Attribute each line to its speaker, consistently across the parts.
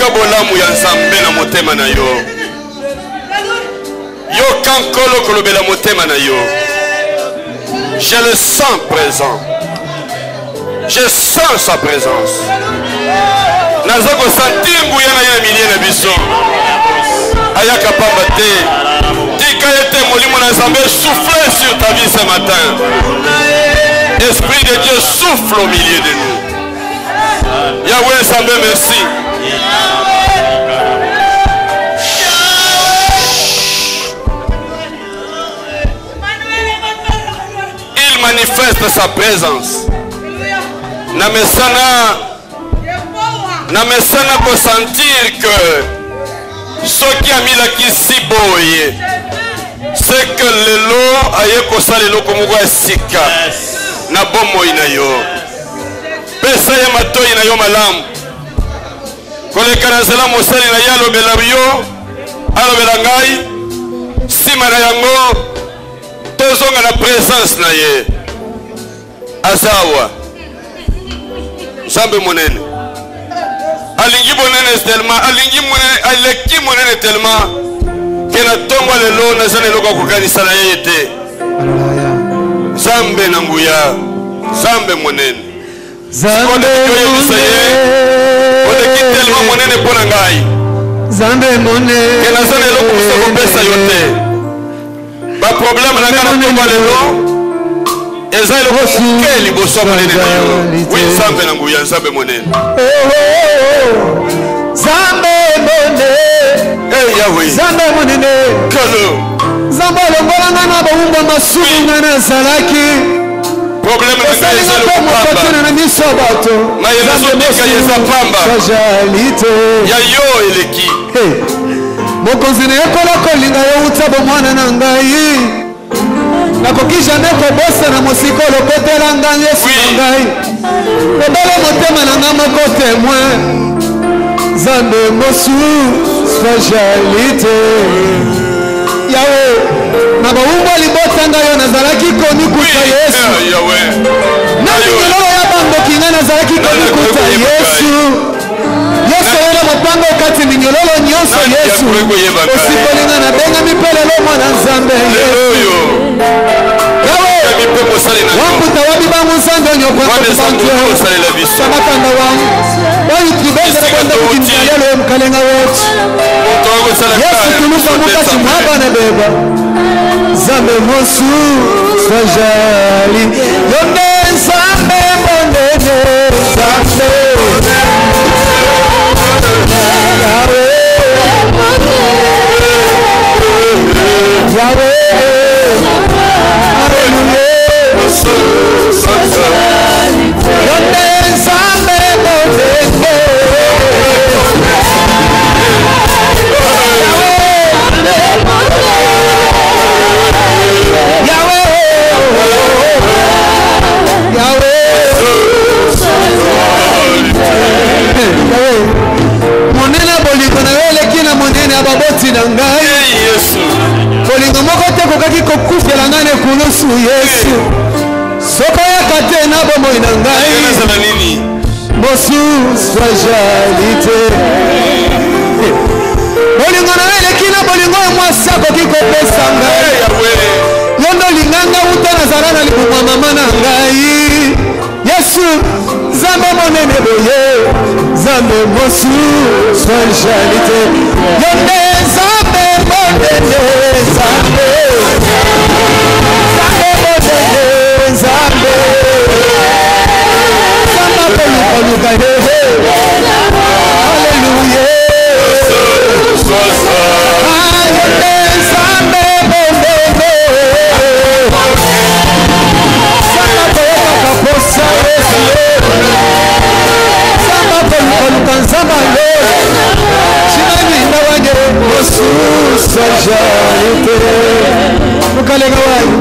Speaker 1: yoka bolamu ya nzambe na motema na yo. Yoka nkolo kolobela motema na yo. Je le sens présent. Je sens sa présence. Nazako sentir nguya na ya milie na biso. Ayaka pamba te. Tika ete molimo na nzambe souffle sur ta vie ce matin. Esprit de Dieu souffle au milieu de nous. Yahweh nzambe merci. Il manifeste sa présence. Namesana pour sentir que ce qui a mis la kisiboye, c'est que le lot aye kosala le komoko sika na bomo inayo. Pesa ya matoi na yo malamu. Koleka na zela mosali na yalo belabio, alo belangai, sima na yango, tozonga na présence na ye. Azawa. Zambe monene. Alingi monene tellement, alingi monene, aleki monene tellement que na tongo lelo na zana loko kukanisa na yete. Zambe na nguya, zambe monene. Zambe monene. Oleki tellement monene pona ngai. Zambe monene. Que na zana loko kusako pesa yote. Ba problème na kana tongo lelo. Ezali okukeli boso monene na yo. Oui, zambe na nguya, zambe monene. Zambe monene. Eh Yahweh. Zambe monene. Kalo. Zambe longola na baumba masumu na salaki. Problème na ngale zalo pamba. Na miso bato. Na yezo yeza pamba. Sajalite. Ya yo eleki. Mokonzi ne kola kolinga yo utabo mwana na ngai. Nakokisha neko bosa na mosiko lokotela ngai Yesu ngai. Ebele motema na ngama kote mwe. Zambe mosu specialite. Yawe na baumba libota ngayo nazalaki koni kuta Yesu. Yawe. Na ngelo ya bambo kinga nazalaki koni kuta Yesu. Yesu yana mapanga kati minyololo nyonso Yesu. Osipolinga na benga mipelelo mwana Nzambe Yesu. Wakuta wabiba musango nyoko kwa samakanda wangu wali kibeza kwenda kukimjalialo mkalenga wote Yesu tulupa mukati mwaba na beba Zambe mosu swajali yonde Zambe monene Zambe Yahweh monene bolingo na wele kina monene ababoti na ngai Yesu bolingo moko te kokaki kokufela ngane kulusu Yesu soko ya kate na bomo na ngai mosu fragilité bolingo na wele kina bolingo mwasa kokiko pesa ngai yondo linganga utana zarana libumwa mama na ngai Yesu Zambe monene boye Zambe mosu specialite yonde Zambe monene Zambe Zambe monene Zambe Zambe poluka hehe Hallelujah yonde Zambe monene Zambe kaposa Nzamba yo Chimani na wange Mosu sajalite Mukalega wangu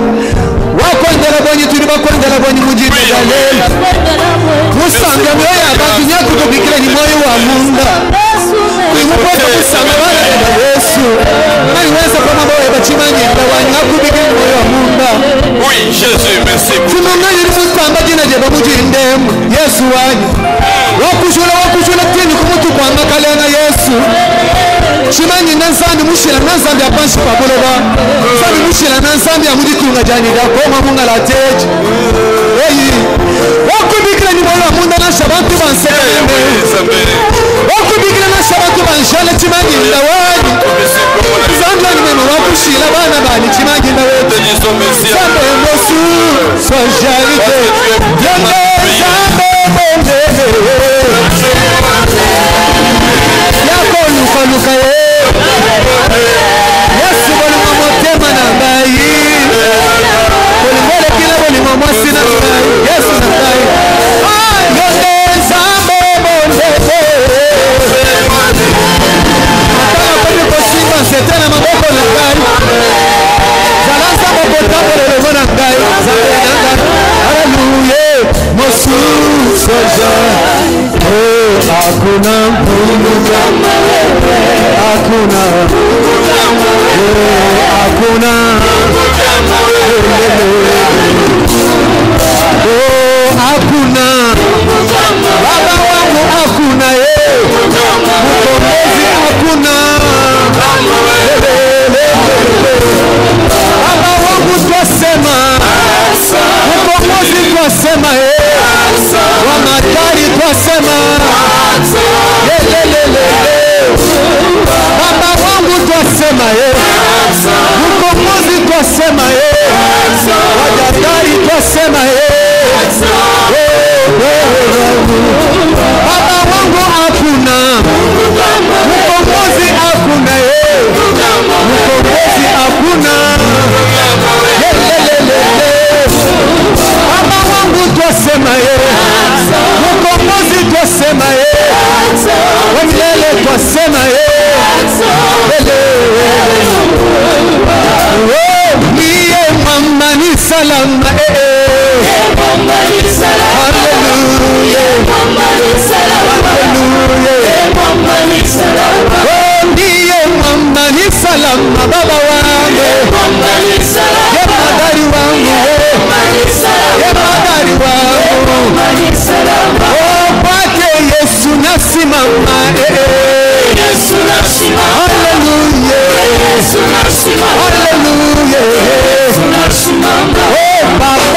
Speaker 1: Wakwendela bwanyi tuli bakwendela bwanyi mujini Dalela Musanga myoya Bakinya kutubikila ni moyo wa Munda Kuimupoto musanga wana eba Yesu Naiweza kwa maboe bachimani na wanyi Hakubikila ni moyo wa Munda Oui Jésus merci Tumunga yiri mutamba jina jeba mujini ndemu Yesu wanyi Wakushula tini kumutu kwa makalena Yesu chimanyi nanzambi mushila nanzambi apanshi paboloba zambi mushila nanzambi amudikunga jani da koma munga la teji eyi wakubikira ni bola munda na shabantu bansekene wakubikira na shabantu banshale chimanyi ndawani zambla ni mema wakushila bana bani chimanyi ndawete zambe mosu sojarite yende zambe bondele yako luka ye yesu bolingo motema na ngai bolingole kila bolingo mwasi na ngai yesu na ngai yonde nzambe bondele atala poni kosimba nzete na maboko na ngai zala nzambe kotambola elongo na ngai nzambe na ngai haleluya mosusu oja hakuna Mungu kama wewe, hakuna hakuna Mungu kama wewe, hakuna baba wangu, hakuna mkombozi, hakuna baba wangu, twasema mkombozi, twasema wa magari, twasema baba wangu, twasema mkombozi, twasema wajadari, twasema baba wangu, hakuna mkombozi, hakuna mkombozi, hakuna baba wangu, twasema mkombozi, twasema wamilele, twasema niye mama ni salama haleluya niye mama ni salama baba wangu ye magari wangu ye magari wangu kwake Yesu nasimama haleluya haleluya baba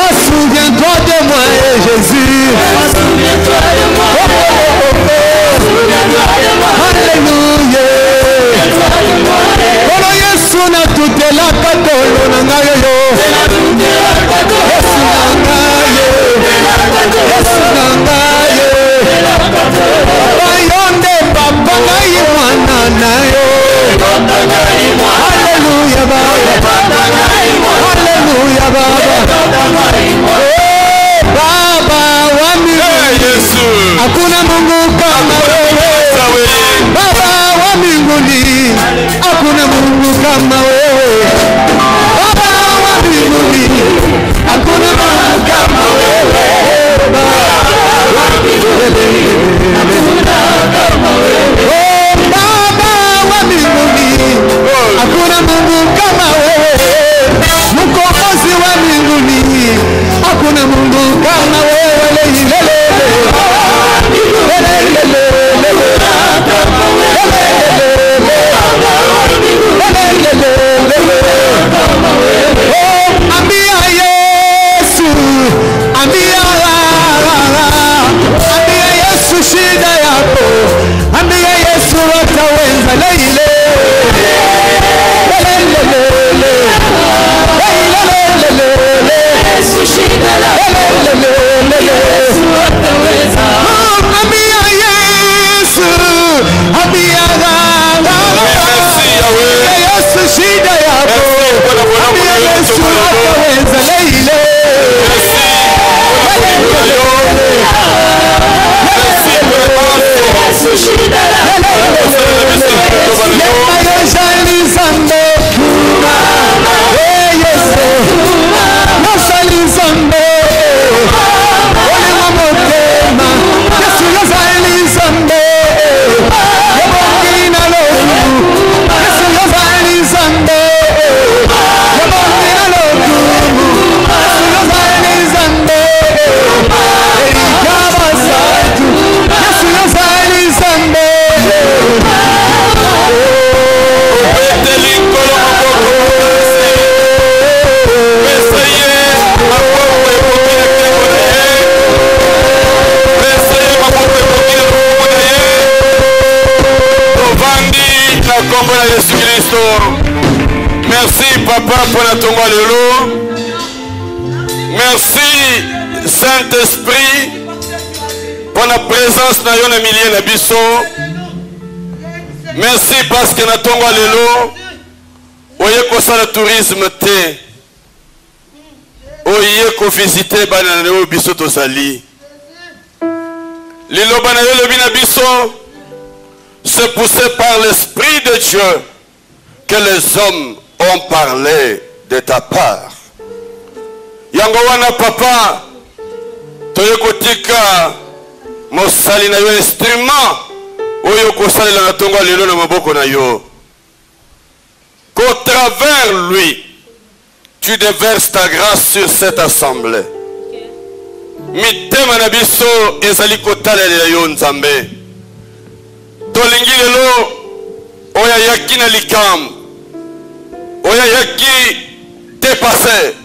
Speaker 2: Merci Saint-Esprit pour la présence na yo na milieu na biso. Merci parce que na tongo lelo oye ko sala tourisme te. Oye ko visiter bana na biso to sali. Lelo bana yo le bina biso, c'est poussé par l'Esprit de Dieu que les hommes ont parlé de ta part. Yango wana papa toye kotika mosali na yo instrument oyo kosalela na tongo lelo na maboko na yo. Qu'au travers lui tu déverses ta grâce sur cette assemblée. Mitema na biso ezali kotalela yo nzambe. Tolingi lelo oya yaki na likam oya yaki dépassé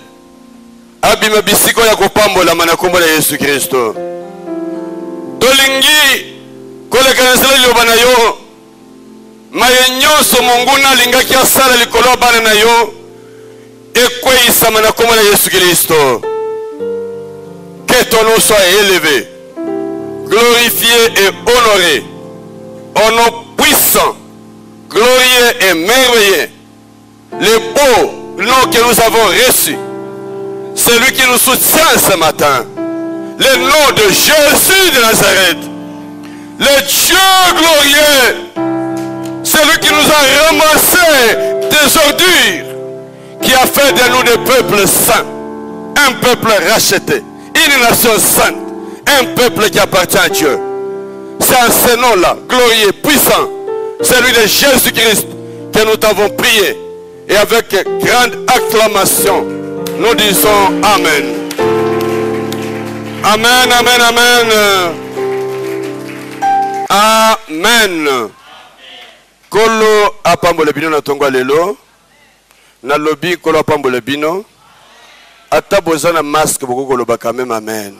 Speaker 2: abima bisiko ya kopambola mana kombo na Yesu Kristo. Tolingi kolekana sala liloba na yo maye nyonso monguna alingaki asala likolo bana na yo ekweisama na kombo na Yesu Kristo. Que ton nom soit élevé, glorifié et honoré, au nom puissant, glorieux et merveilleux, le beau nom que nous avons reçu, celui qui nous soutient ce matin, le nom de Jésus de Nazareth, le Dieu glorieux, celui qui nous a ramassé des ordures, qui a fait de nous des peuples saints, un peuple racheté, une nation sainte, un peuple qui appartient à Dieu. C'est en ce nom-là, glorieux, puissant, celui de Jésus-Christ, que nous t'avons prié. Et avec grande acclamation, nous disons Amen. Amen, Amen, Amen. Amen. Kolo apambole bino na tongo lelo. Na lobi kolo apambole bino. Ataboza na masque beaucoup koloba quand même amen.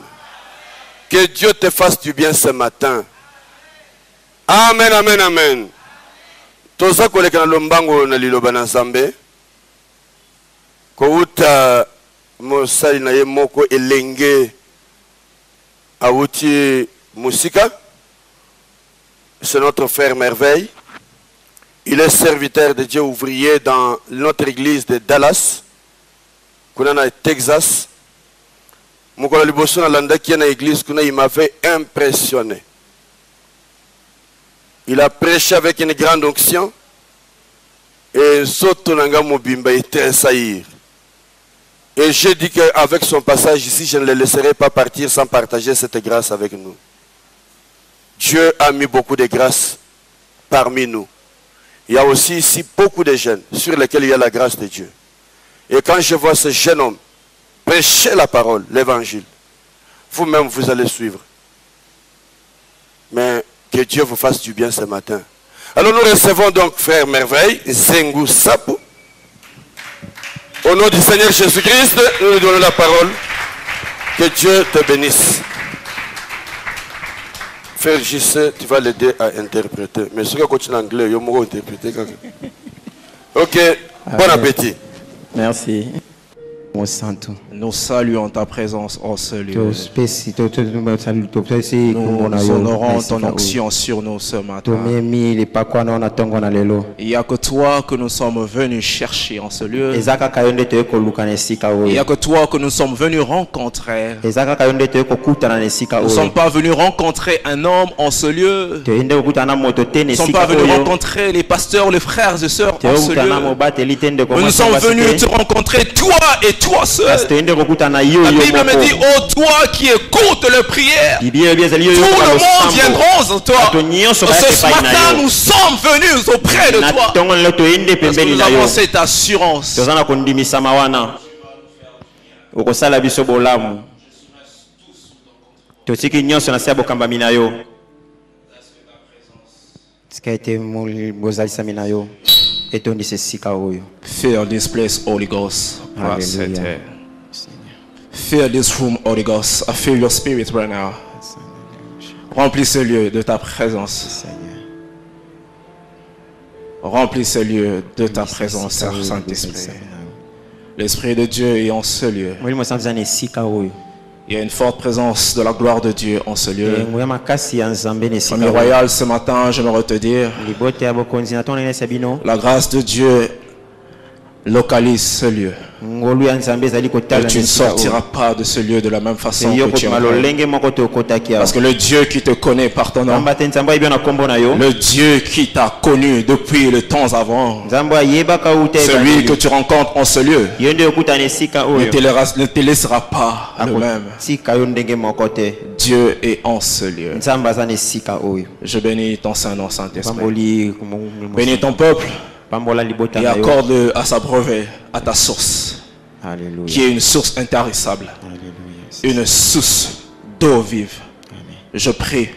Speaker 2: Que Dieu te fasse du bien ce matin. Amen, amen, amen. Toza koleka na lombango na liloba na Nzambe. Kouta mosali na ye moko elenge awuti musika. C'est notre frère Merveille. Il est serviteur de Dieu ouvrier dans notre église de Dallas. Kuna Texas. Mukola liboso na landaki na église kuna il m'avait impressionné. Il a prêché avec une grande onction et soto nanga mobimba était saïr. Et j'ai dit qu'avec son passage ici, je ne le laisserai pas partir sans partager cette grâce avec nous. Dieu a mis beaucoup de grâce parmi nous. Il y a aussi ici beaucoup de jeunes sur lesquels il y a la grâce de Dieu. Et quand je vois ce jeune homme prêcher la parole, l'évangile, vous-même vous allez suivre. Mais que Dieu vous fasse du bien ce matin. Alors nous recevons donc frère Merveille, Zengu Sapo. Au nom du Seigneur Jésus-Christ, nous lui donnons la parole. Que Dieu te bénisse. Frère JC, tu vas l'aider à interpréter. Mais si tu continues en anglais, je vais interpréter. Ok, bon appétit.
Speaker 3: Merci.
Speaker 4: Nous saluons ta présence en ce lieu.
Speaker 3: Nous
Speaker 4: honorons ton onction sur nous ce matin. Il n'y a que toi que nous sommes venus chercher en ce lieu. Il n'y a que toi que nous sommes venus rencontrer. Nous ne sommes pas venus rencontrer un homme en ce lieu. Nous ne sommes pas venus rencontrer les pasteurs, les frères et sœurs en ce lieu. Nous sommes venus te rencontrer toi et toi seul. La Bible me dit, oh toi qui écoutes les prières, tout le monde viendra en toi. Ce matin, nous sommes venus auprès de toi. Parce que nous avons cette assurance. Fill this place, Holy Ghost. Fill this room, Holy Ghost. I feel your spirit right now. Remplis ce lieu de ta présence. Remplis ce lieu de ta présence, Saint-Esprit. L'Esprit de Dieu est en ce lieu. Il y a une forte présence de la gloire de Dieu en ce lieu. Famille royale, ce matin, j'aimerais te dire, la grâce de Dieu localise ce lieu. Et tu ne sortiras pas de ce lieu de la même façon que tu es entré. Parce que le Dieu qui te connaît par ton nom, le Dieu qui t'a connu depuis le temps avant, celui que tu rencontres en ce lieu, ne te laissera pas le même. Dieu est en ce lieu. Je bénis ton Saint-Nom, Saint-Esprit. Bénis ton peuple. Et accorde à sa brevet, à ta source. Alléluia. Qui est une source intarissable. Alléluia. Une source d'eau vive. Amen. Je prie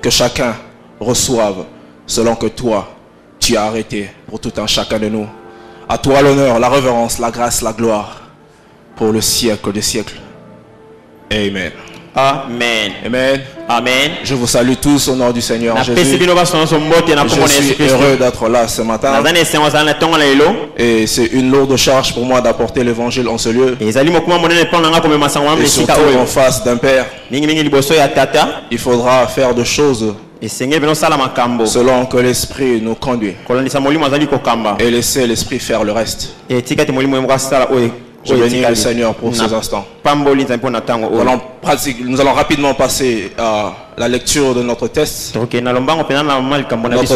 Speaker 4: que chacun reçoive selon que toi, tu as arrêté pour tout un chacun de nous. À toi l'honneur, la révérence, la grâce, la gloire pour le siècle des siècles. Amen.
Speaker 3: Amen.
Speaker 4: Amen.
Speaker 3: Amen.
Speaker 4: Je vous salue tous au nom du Seigneur Jésus. Je suis heureux d'être là ce matin. Et c'est une lourde charge pour moi d'apporter l'évangile en ce lieu. Et surtout en face d'un père. Il faudra faire de choses selon que l'Esprit nous conduit. Et laisser l'Esprit faire le reste. Je bénis le Seigneur pour ces instants. Nous allons rapidement passer à la lecture de notre test. Notre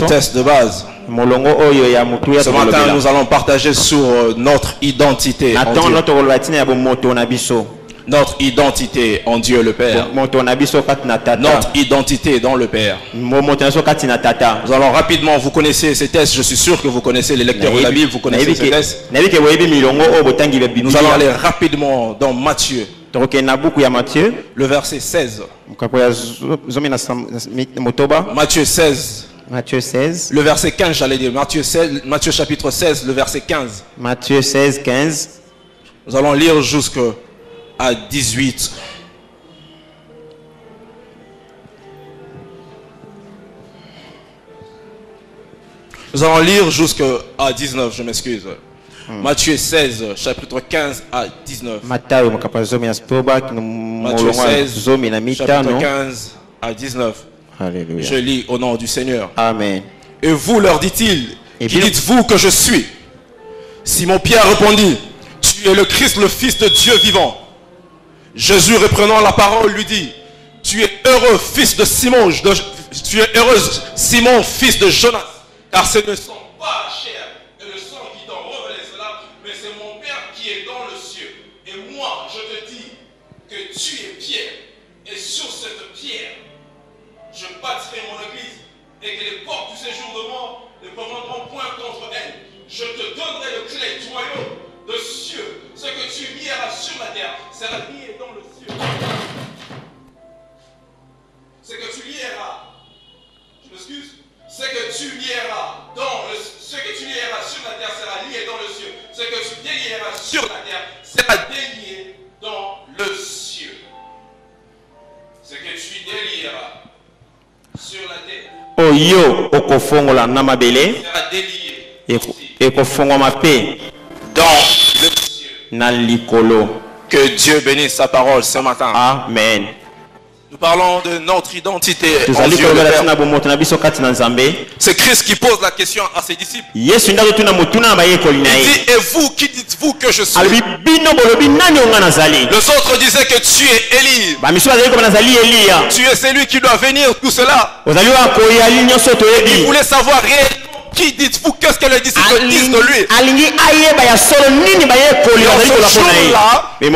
Speaker 4: test de base. Ce matin, nous allons partager sur notre identité en Dieu. Notre identité en Dieu le Père. Notre identité dans le Père. Nous allons rapidement, vous connaissez ces tests, je suis sûr que vous connaissez les lecteurs de la Bible, vous connaissez ces tests. Nous allons aller rapidement dans Matthieu. Le verset 16. Matthieu 16.
Speaker 3: Matthieu 16.
Speaker 4: Le verset 15, j'allais dire. Matthieu chapitre 16, le verset 15.
Speaker 3: Matthieu 16, 15.
Speaker 4: Nous allons lire jusqu'à 18. Nous allons lire jusqu'à 19, je m'excuse. Matthieu 16, chapitre 15 à 19. Matthieu 16, chapitre 15 à 19. Alléluia. Je lis au nom du Seigneur.
Speaker 3: Amen.
Speaker 4: Et vous, leur dit-il, qui dites-vous que je suis? Simon-Pierre répondit, tu es le Christ, le Fils de Dieu vivant. Jésus, reprenant la parole, lui dit, tu es heureux, fils de Simon, tu es heureuse, Simon, fils de Jonas, car ce ne sont pas la chair et le sang qui t'ont révélé cela, mais c'est mon Père qui est dans le ciel. Et moi, je te dis que tu es Pierre, et sur cette pierre, je bâtirai mon église, et que les portes du séjour de mort ne prendront point contre elle. Je te donnerai le clé du royaume de cieux. Ce que tu lieras sur la terre sera lié dans le ciel. Ce que tu lieras, je m'excuse, ce que tu lieras ce que tu lieras sur la terre sera lié dans le ciel. Ce que tu délieras sur la terre sera délié dans le ciel. Ce que tu délieras sur la terre
Speaker 3: oyo okofongola na mabele
Speaker 4: sera délié
Speaker 3: ekofongwama pe dans le ciel na likolo.
Speaker 4: Que Dieu bénisse sa parole ce matin.
Speaker 3: Amen.
Speaker 4: Nous parlons de notre identité en Dieu le Père. C'est Christ qui pose la question à ses disciples. Il dit, et vous, qui dites-vous que je suis? Les autres disaient que tu es Élie. Tu es celui qui doit venir, tout cela. Ils voulaient savoir réellement. Qui dites-vous? Qu'est-ce que les disciples disent de lui? Il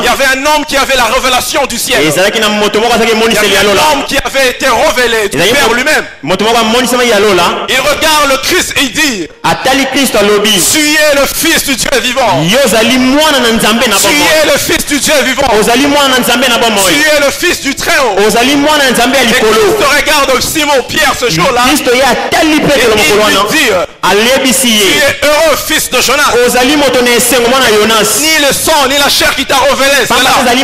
Speaker 4: y avait un homme qui avait la révélation du ciel. Il y avait un homme qui avait été révélé du Père lui-même. Il regarde le Christ et il dit, tu es le Fils du Dieu vivant. Tu es le Fils du Dieu vivant. Tu es le Fils du Très-Haut. Et Christ regarde Simon Pierre ce jour-là. Et il dit, tu es heureux, fils de Jonas. Ni le sang, ni la chair qui t'a révélé cela. Mais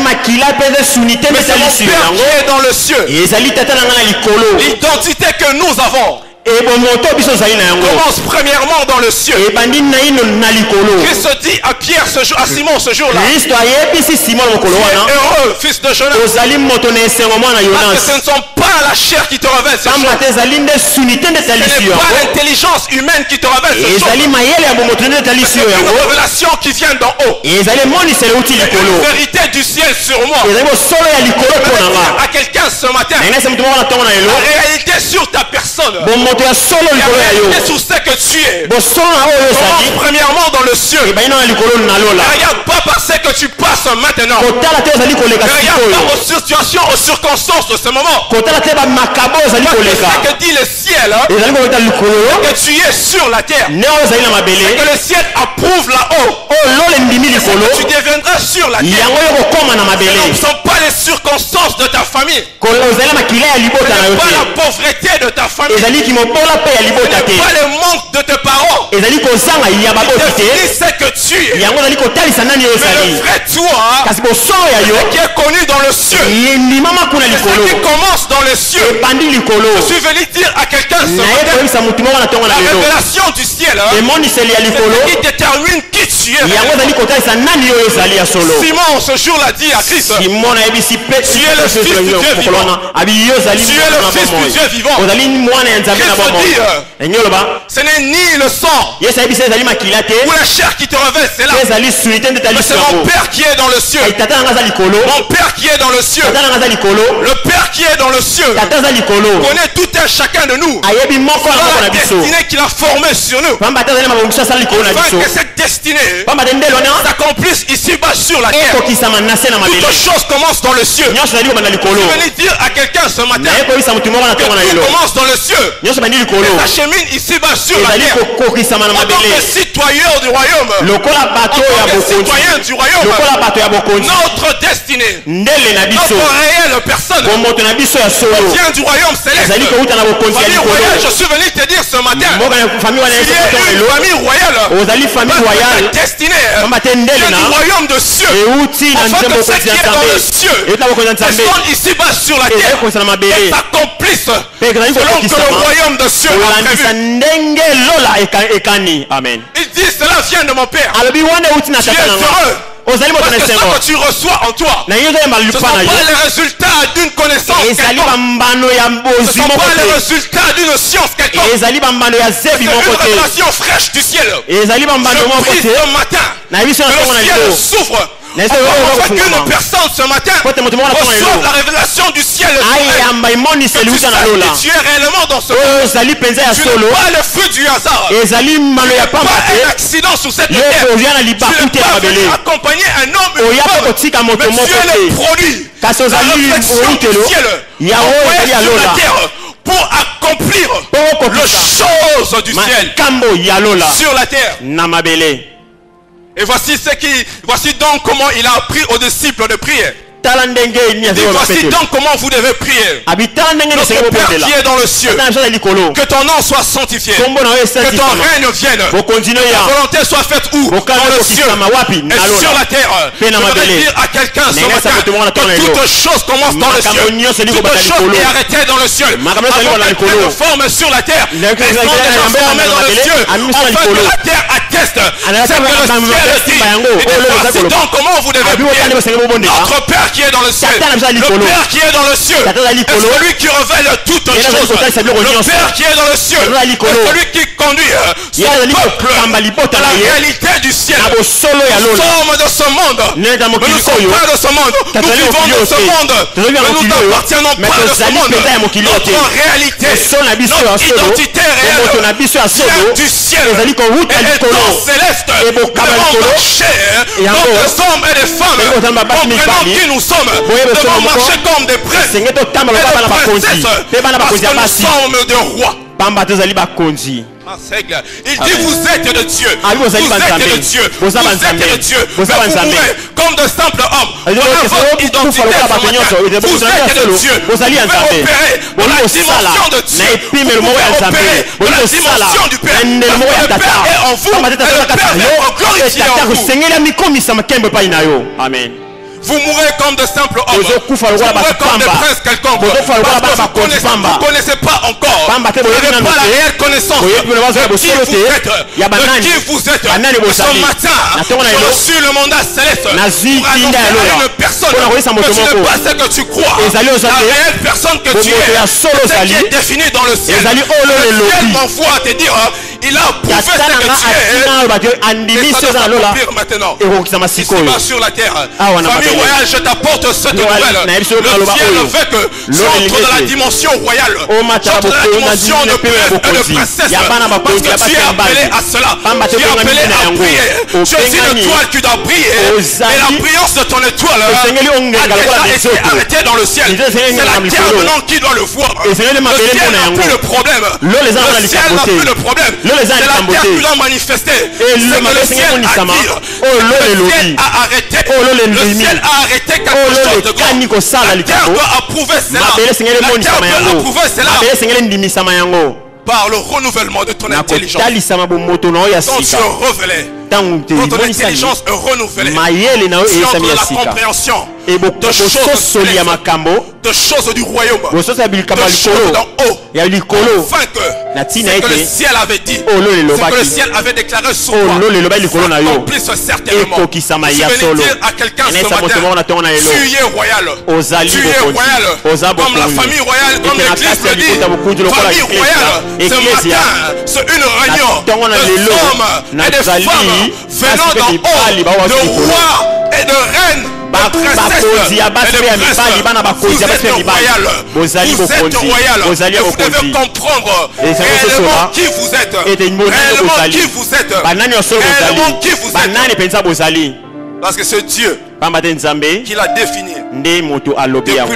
Speaker 4: c'est mon Père qui est dans le ciel. L'identité que nous avons, commence premièrement dans le ciel. Christ dit à Pierre ce jour, à Simon ce jour-là, heureux fils de Jonas, parce que ce ne sont pas la chair qui te révèle ces choses, ce n'est pas l'intelligence humaine qui te révèle ces choses, c'est une révélation qui vient d'en haut, une vérité du ciel sur moi. Je vais dire à quelqu'un ce matin, la réalité sur ta personne, la réalité sur ce que tu es, commence premièrement dans le ciel. Ne regarde pas parce que tu passes maintenant, ne regarde pas aux situations, aux circonstances de ce moment. Ce que dit le ciel, que tu es sur la terre, et que le ciel approuve là-haut, tu deviendras sur la terre. Ce ne sont pas les circonstances de ta famille, ce n'est pas la pauvreté de ta famille, ce n'est pas le manque de tes parents qui définit ce que tu es, mais le vrai toi qui est connu dans le ciel, ce qui commence dans le ciel. Je suis venu dire à quelqu'un ce matin, la révélation du ciel, c'est ce qui détermine qui tu es. Simon ce jour-là dit à Christ, tu es le fils du Dieu vivant, tu es le fils du Dieu vivant. Christ dit, ce n'est ni le sang ou la chair qui te révèle, c'est là, mais c'est mon Père qui est dans le ciel. Mon Père qui est dans le ciel, le Père qui est dans le ciel connaît tout un chacun de nous, la destinée qu'il a formée sur nous, afin que cette destinée s'accomplisse ici-bas sur la terre. Toutes choses commencent dans le ciel. Je vais dire à quelqu'un ce matin que tout commence dans le ciel et s'achemine ici-bas sur la terre. En tant que citoyen du royaume, notre destinée, notre réelle personne vient du royaume céleste. Famille royale, je suis venu te dire ce matin, il y a une famille royale, la destinée vient du royaume de cieux, afin que ce qui est dans le ciel descende ici-bas sur la terre et s'accomplisse selon que le royaume de cieux a prévu.
Speaker 3: Amen.
Speaker 4: Il dit, cela vient de mon Père. Tu es heureux parce que ce que tu reçois en toi, ce ne sont pas les résultats d'une connaissance quelconque, ce ne sont pas les résultats d'une science quelconque, c'est une révélation fraîche du ciel. Je prie ce matin que le ciel s'ouvre, afin qu'une personne ce matin reçoive la révélation du ciel. Que tu es réellement dans ce monde. Tu n'es pas le fruit du hasard. Tu n'es pas un accident sur cette terre. Tu n'es pas venu accompagner un homme, mais tu es le produit de la réflexion du ciel envoyé sur la terre pour accomplir les choses du ciel sur la terre. Et voici donc comment il a appris aux disciples de prier. Voici donc comment vous devez prier. Notre Père qui est dans le ciel, que ton nom soit sanctifié, que ton règne vienne, ta volonté soit faite où? Dans le ciel et sur la terre. Je voudrais dire à quelqu'un ce matin que toute chose commence dans le ciel, toute chose est arrêtée dans le ciel, afin que Dieu forme sur la terre, les fonds déjà formés dans le ciel, afin que la terre atteste ce que le ciel dit. Et voici donc comment vous devez prier. Notre Père qui est dans le ciel, le Père qui est dans le ciel, est celui qui révèle toutes choses. Le Père qui est dans le ciel, est celui qui conduit son peuple à la réalité du ciel. Nous sommes de ce monde, mais nous ne sommes pas de ce monde. Nous vivons de ce monde, mais nous n'appartenons pas de ce monde. Notre réalité, notre identité réelle vient du ciel et est donc céleste. Nous devons marcher, d'autres hommes et des femmes, comprenant qui nous sommes, devons marcher comme des princes et des princesses, parce que nous sommes des rois. Il dit vous êtes de Dieu, vous êtes de Dieu, vous êtes de Dieu, mais vous mourrez comme de simples hommes. Voilà votre identité ce matin. Vous êtes de Dieu, vous pouvez opérer dans la dimension de Dieu, vous pouvez opérer dans la dimension du Père, parce que le Père est en vous et le Père est glorifié en vous.
Speaker 3: Amen.
Speaker 2: Vous mourrez comme de simples hommes. Vous mourrez comme des princes quelconques. Parce que vous ne connaissez pas encore. Vous n'avez pas la réelle connaissance de qui vous êtes. De qui vous êtes. Ce matin, j'ai reçu le mandat céleste pour annoncer à une personne que tu n'es pas ce que tu crois. La réelle personne que tu es, c'est ce qui est défini dans le ciel. Le ciel m'envoie te dire, il a prouvé ce que tu es. Et ça doit s'accomplir maintenant. Ici-bas sur la terre. Famille royale, je t'apporte cette nouvelle. Le ciel veut que j'entre dans la dimension royale. J'entre dans la dimension de prince et de princesse. Parce que tu es appelé à cela. Tu es appelé à prier. Tu es une étoile qui doit briller. Et la brillance de ton étoile a déjà été arrêtée dans le ciel. C'est la terre maintenant qui doit le voir. Le ciel n'a plus le problème. Le ciel n'a plus le problème. C'est la terre qui doit manifester. C'est que le ciel a dit. Le ciel a arrêté. Le ciel a arrêté quelque chose de grand. La terre doit approuver cela. La terre doit approuver cela. Par le renouvellement de ton intelligence. Quand tu es révélé, quand ton intelligence est renouvelée, tu entres dans la compréhension de choses du royaume, de choses d'en haut, afin que ce que le ciel avait dit, ce que le ciel avait déclaré sur toi, accomplisse certainement. Je vais dire à quelqu'un ce matin, tu es royal, comme la famille royale, comme l'église le dit, famille royale. Ce matin, c'est une réunion de hommes et de femmes venant d'en haut, de rois et de reines, de princesses et de princes. Vous êtes royal. Et vous devez comprendre réellement qui vous êtes. Réellement qui vous êtes. Réellement qui vous êtes. Parce que c'est Dieu qui l'a défini depuis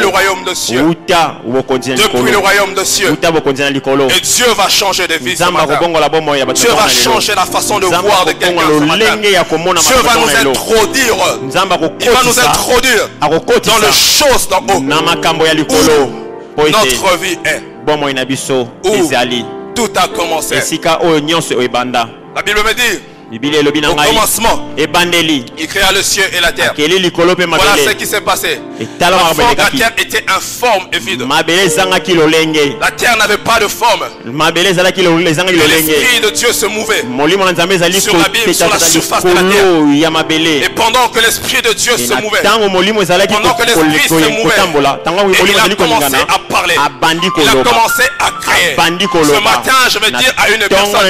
Speaker 2: le royaume de cieux. Depuis le royaume de cieux. Et Dieu va changer des vies ce matin. Dieu va changer la façon de voir de quelqu'un ce matin. Dieu va nous introduire. Il va nous introduire dans les choses d'en haut où notre vie est. Où tout a commencé. La Bible me dit, au commencement, il créa le ciel et la terre. Voilà ce qui s'est passé. La forme de la terre était informe et vide. La terre n'avait pas de forme. L'esprit de Dieu se mouvait sur l'abîme, sur la surface de la terre. Et pendant que l'esprit de Dieu se mouvait, pendant que l'esprit se mouvait, et il a commencé à parler, il a commencé à créer. Ce matin, je vais dire à une personne,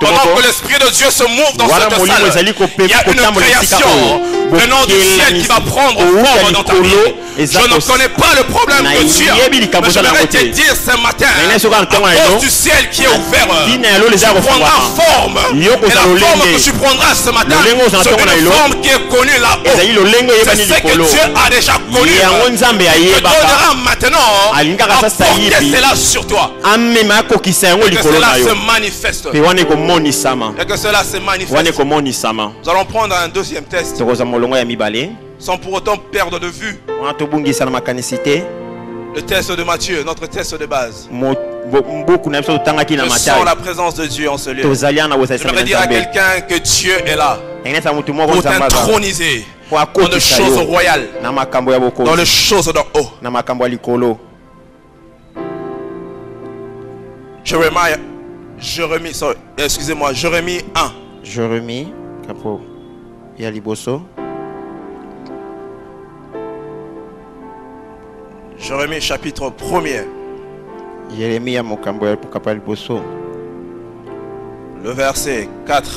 Speaker 2: pendant que l'esprit de Dieu se mouve dans cette salle, il y a une création venant du ciel qui va prendre forme dans ta vie. Je ne connais pas le problème que tu as, mais je voudrais te dire ce matin, à cause du ciel qui est ouvert, tu prendras forme. Et la forme que tu prendras ce matin, c'est une forme qui est connue là-haut. C'est ce que Dieu a déjà connu. Il te donnera maintenant à porter cela sur toi. Et que cela se manifeste. Et que cela se manifeste. Nous allons prendre un deuxième test sans pour autant perdre de vue le test de Matthieu, notre test de base. Je sens la présence de Dieu en ce lieu. J'aimerais dire à quelqu'un que Dieu est là pour t'introniser dans les choses royales, dans les choses d'en haut. Jérémie 1.
Speaker 3: Jérémie, Capo Yaliboso.
Speaker 2: Jérémie chapitre 1er.
Speaker 3: Jérémie Mokambo Yaliboso.
Speaker 2: Le verset 4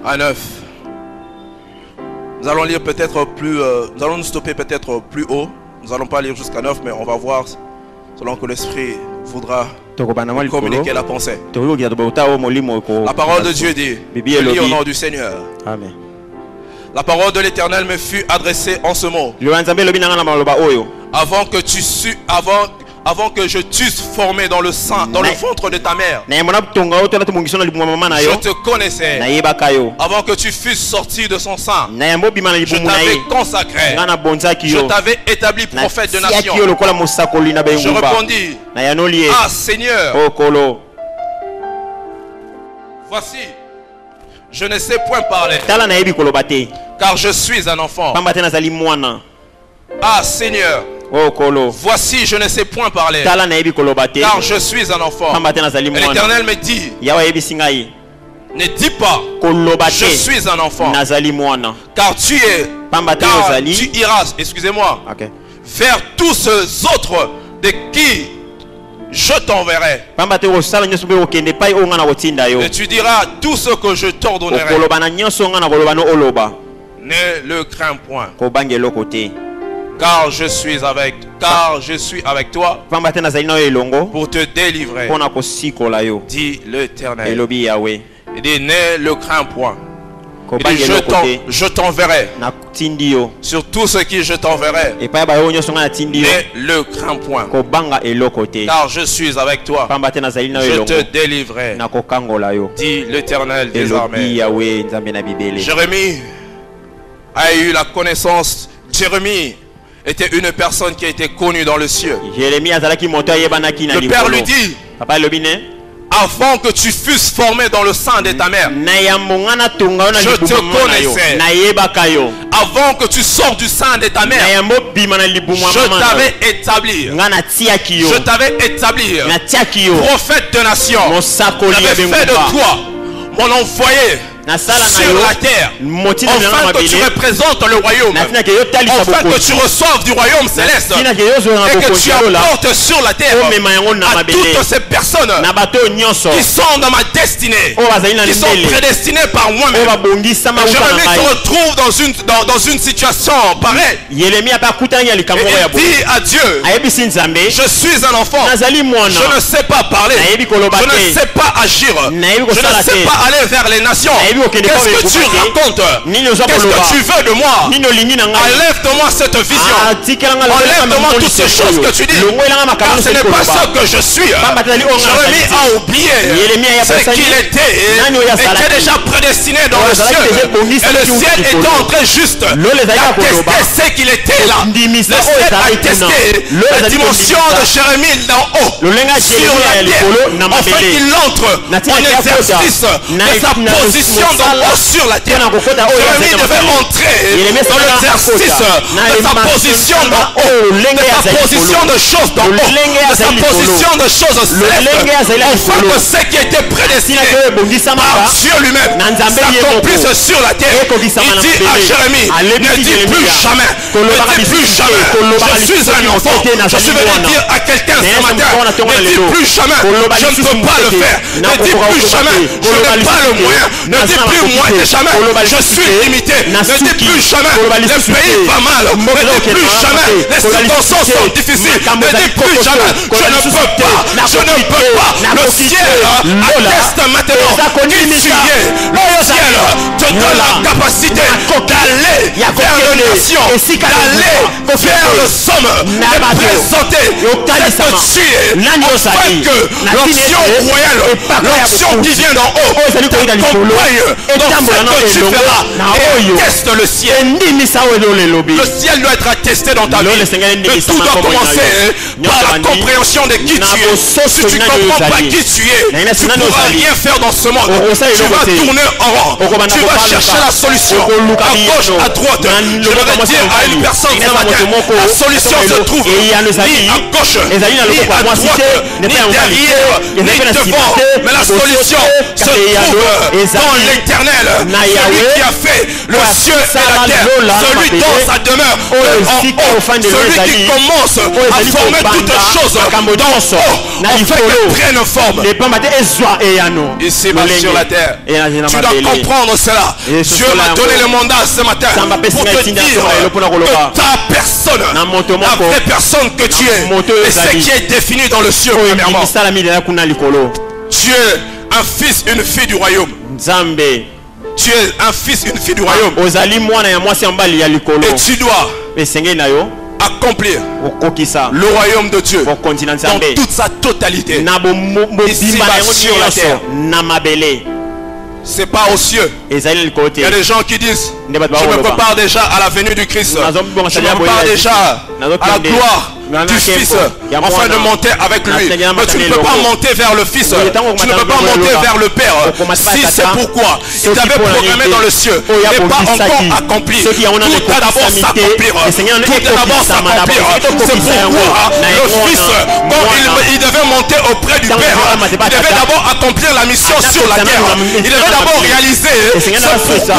Speaker 2: à 9. Nous allons lire peut-être plus, nous allons nous stopper peut-être plus haut. Nous n'allons pas lire jusqu'à 9, mais on va voir selon que l'Esprit voudra communiquer la pensée. La parole de Dieu dit, je lis au nom du Seigneur.
Speaker 3: Amen.
Speaker 2: La parole de l'Éternel me fut adressée en ce mot. Avant que je t'eusse formé dans le sein, dans le ventre de ta mère, je te connaissais. Avant que tu fusses sorti de son sein, je t'avais consacré. Je t'avais établi prophète de nation. Je répondis, ah Seigneur, voici,
Speaker 4: Je ne sais point parler. Car je suis un enfant. Ah Seigneur. Voici, je ne sais point parler. Car je suis un enfant. Et l'Éternel me dit, ne dis pas, je suis un enfant. Car tu iras, excusez-moi, vers tous ceux autres de qui je t'enverrai. Et tu diras tout ce que je t'ordonnerai. Ne le crains point. Car je suis avec toi pour te délivrer. Dit l'Éternel. Il dit ne le crains point. Il dit je t'enverrai. Sur tout ce qui je t'enverrai. Ne le crains point. Car je suis avec toi. Je te délivrerai. Dit l'Éternel des armées. Jérémie a eu la connaissance. Jérémie était une personne qui a été connue dans le ciel. Le Père lui dit, avant que tu fusses formé dans le sein de ta mère, je te connaissais. Avant que tu sortes du sein de ta mère, je t'avais établi. Je t'avais établi prophète de nation. J'avais fait de toi mon envoyé sur la terre, afin que tu représentes le royaume, afin que tu reçoives du royaume céleste et que tu apportes sur la terre à toutes ces personnes qui sont dans ma destinée, qui sont prédestinées par moi-même. Jérémie se retrouve dans une situation pareille. Et il dit à Dieu, je suis un enfant, je ne sais pas parler, je ne sais pas agir, je ne sais pas aller vers les nations. Qu'est-ce que tu racontes? Qu'est-ce que tu veux de moi? Enlève-moi cette vision. Enlève-moi toutes ces choses que tu dis. Car ce n'est pas ça que je suis. Jérémie a oublié ce qu'il était déjà prédestiné dans le ciel. Et le ciel était en train juste d'attester ce qu'il était là. Le ciel a testé la dimension de Jérémie d'en haut sur la terre, afin qu'il entre en exercice de sa position d'en haut sur la terre. Jérémie devait entrer dans l'exercice de sa position d'en haut, de sa position de choses d'en haut, de sa position de choses célestes, afin que ce qui était prédestiné par Dieu lui-même s'accomplisse sur la terre. Il dit à Jérémie, ne dis plus jamais, ne dis plus jamais, je suis un enfant. Je suis venu dire à quelqu'un ce matin, ne dis plus jamais, je ne peux pas le faire. Ne dis plus jamais, je n'ai pas le moyen. Ne dis plus moi de jamais, je suis limité. Ne dis plus jamais, le pays va mal. Ne dis plus jamais, les circonstances sont difficiles. Ne dis plus jamais, je ne peux pas, je ne peux pas. Le ciel atteste maintenant qui tu es. Le ciel te donne la capacité d'aller vers les nations, d'aller vers le somme, de présenter cette tuer, afin que l'onction royale, l'onction qui vient d'en haut, t'accompagne dans ce que tu feras et atteste le ciel. Le ciel doit être attesté dans ta vie. Mais tout doit commencer par la compréhension de qui tu es. Si tu ne comprends pas qui tu es, tu ne pourras rien faire dans ce monde. Tu vas tourner en rond. Tu vas chercher la solution à gauche, à droite. Je vais dire à une personne ce matin, la solution se trouve ni à gauche, ni à droite, ni derrière, ni devant. Mais la solution se trouve dans l'Éternel, celui qui a fait le ciel et la terre, celui dans sa demeure en haut, celui qui commence à former toutes choses dans haut, afin qu'elles prennent forme ici sur la terre. Tu dois comprendre cela. Dieu m'a donné le mandat ce matin pour te dire que ta personne, la vraie personne que tu es, et ce qui est défini dans le ciel premièrement. Tu es un fils, une fille du royaume. Tu es un fils, une fille du royaume. Et tu dois accomplir le royaume de Dieu dans toute sa totalité. Ici sur la terre. C'est pas aux cieux. Il y a des gens qui disent, je me prépare déjà à la venue du Christ. Je me prépare déjà à la gloire.
Speaker 2: du Fils afin de monter avec lui. Mais tu ne peux pas monter vers le Fils. Tu ne peux pas monter vers le Père. Si c'est pourquoi il t'avait programmé dans le ciel n'est pas encore accompli. Tout doit d'abord s'accomplir. Tout doit d'abord s'accomplir. C'est pourquoi le Fils, quand il devait monter auprès du Père, il devait d'abord accomplir la mission sur la terre. Il devait d'abord réaliser ce pourquoi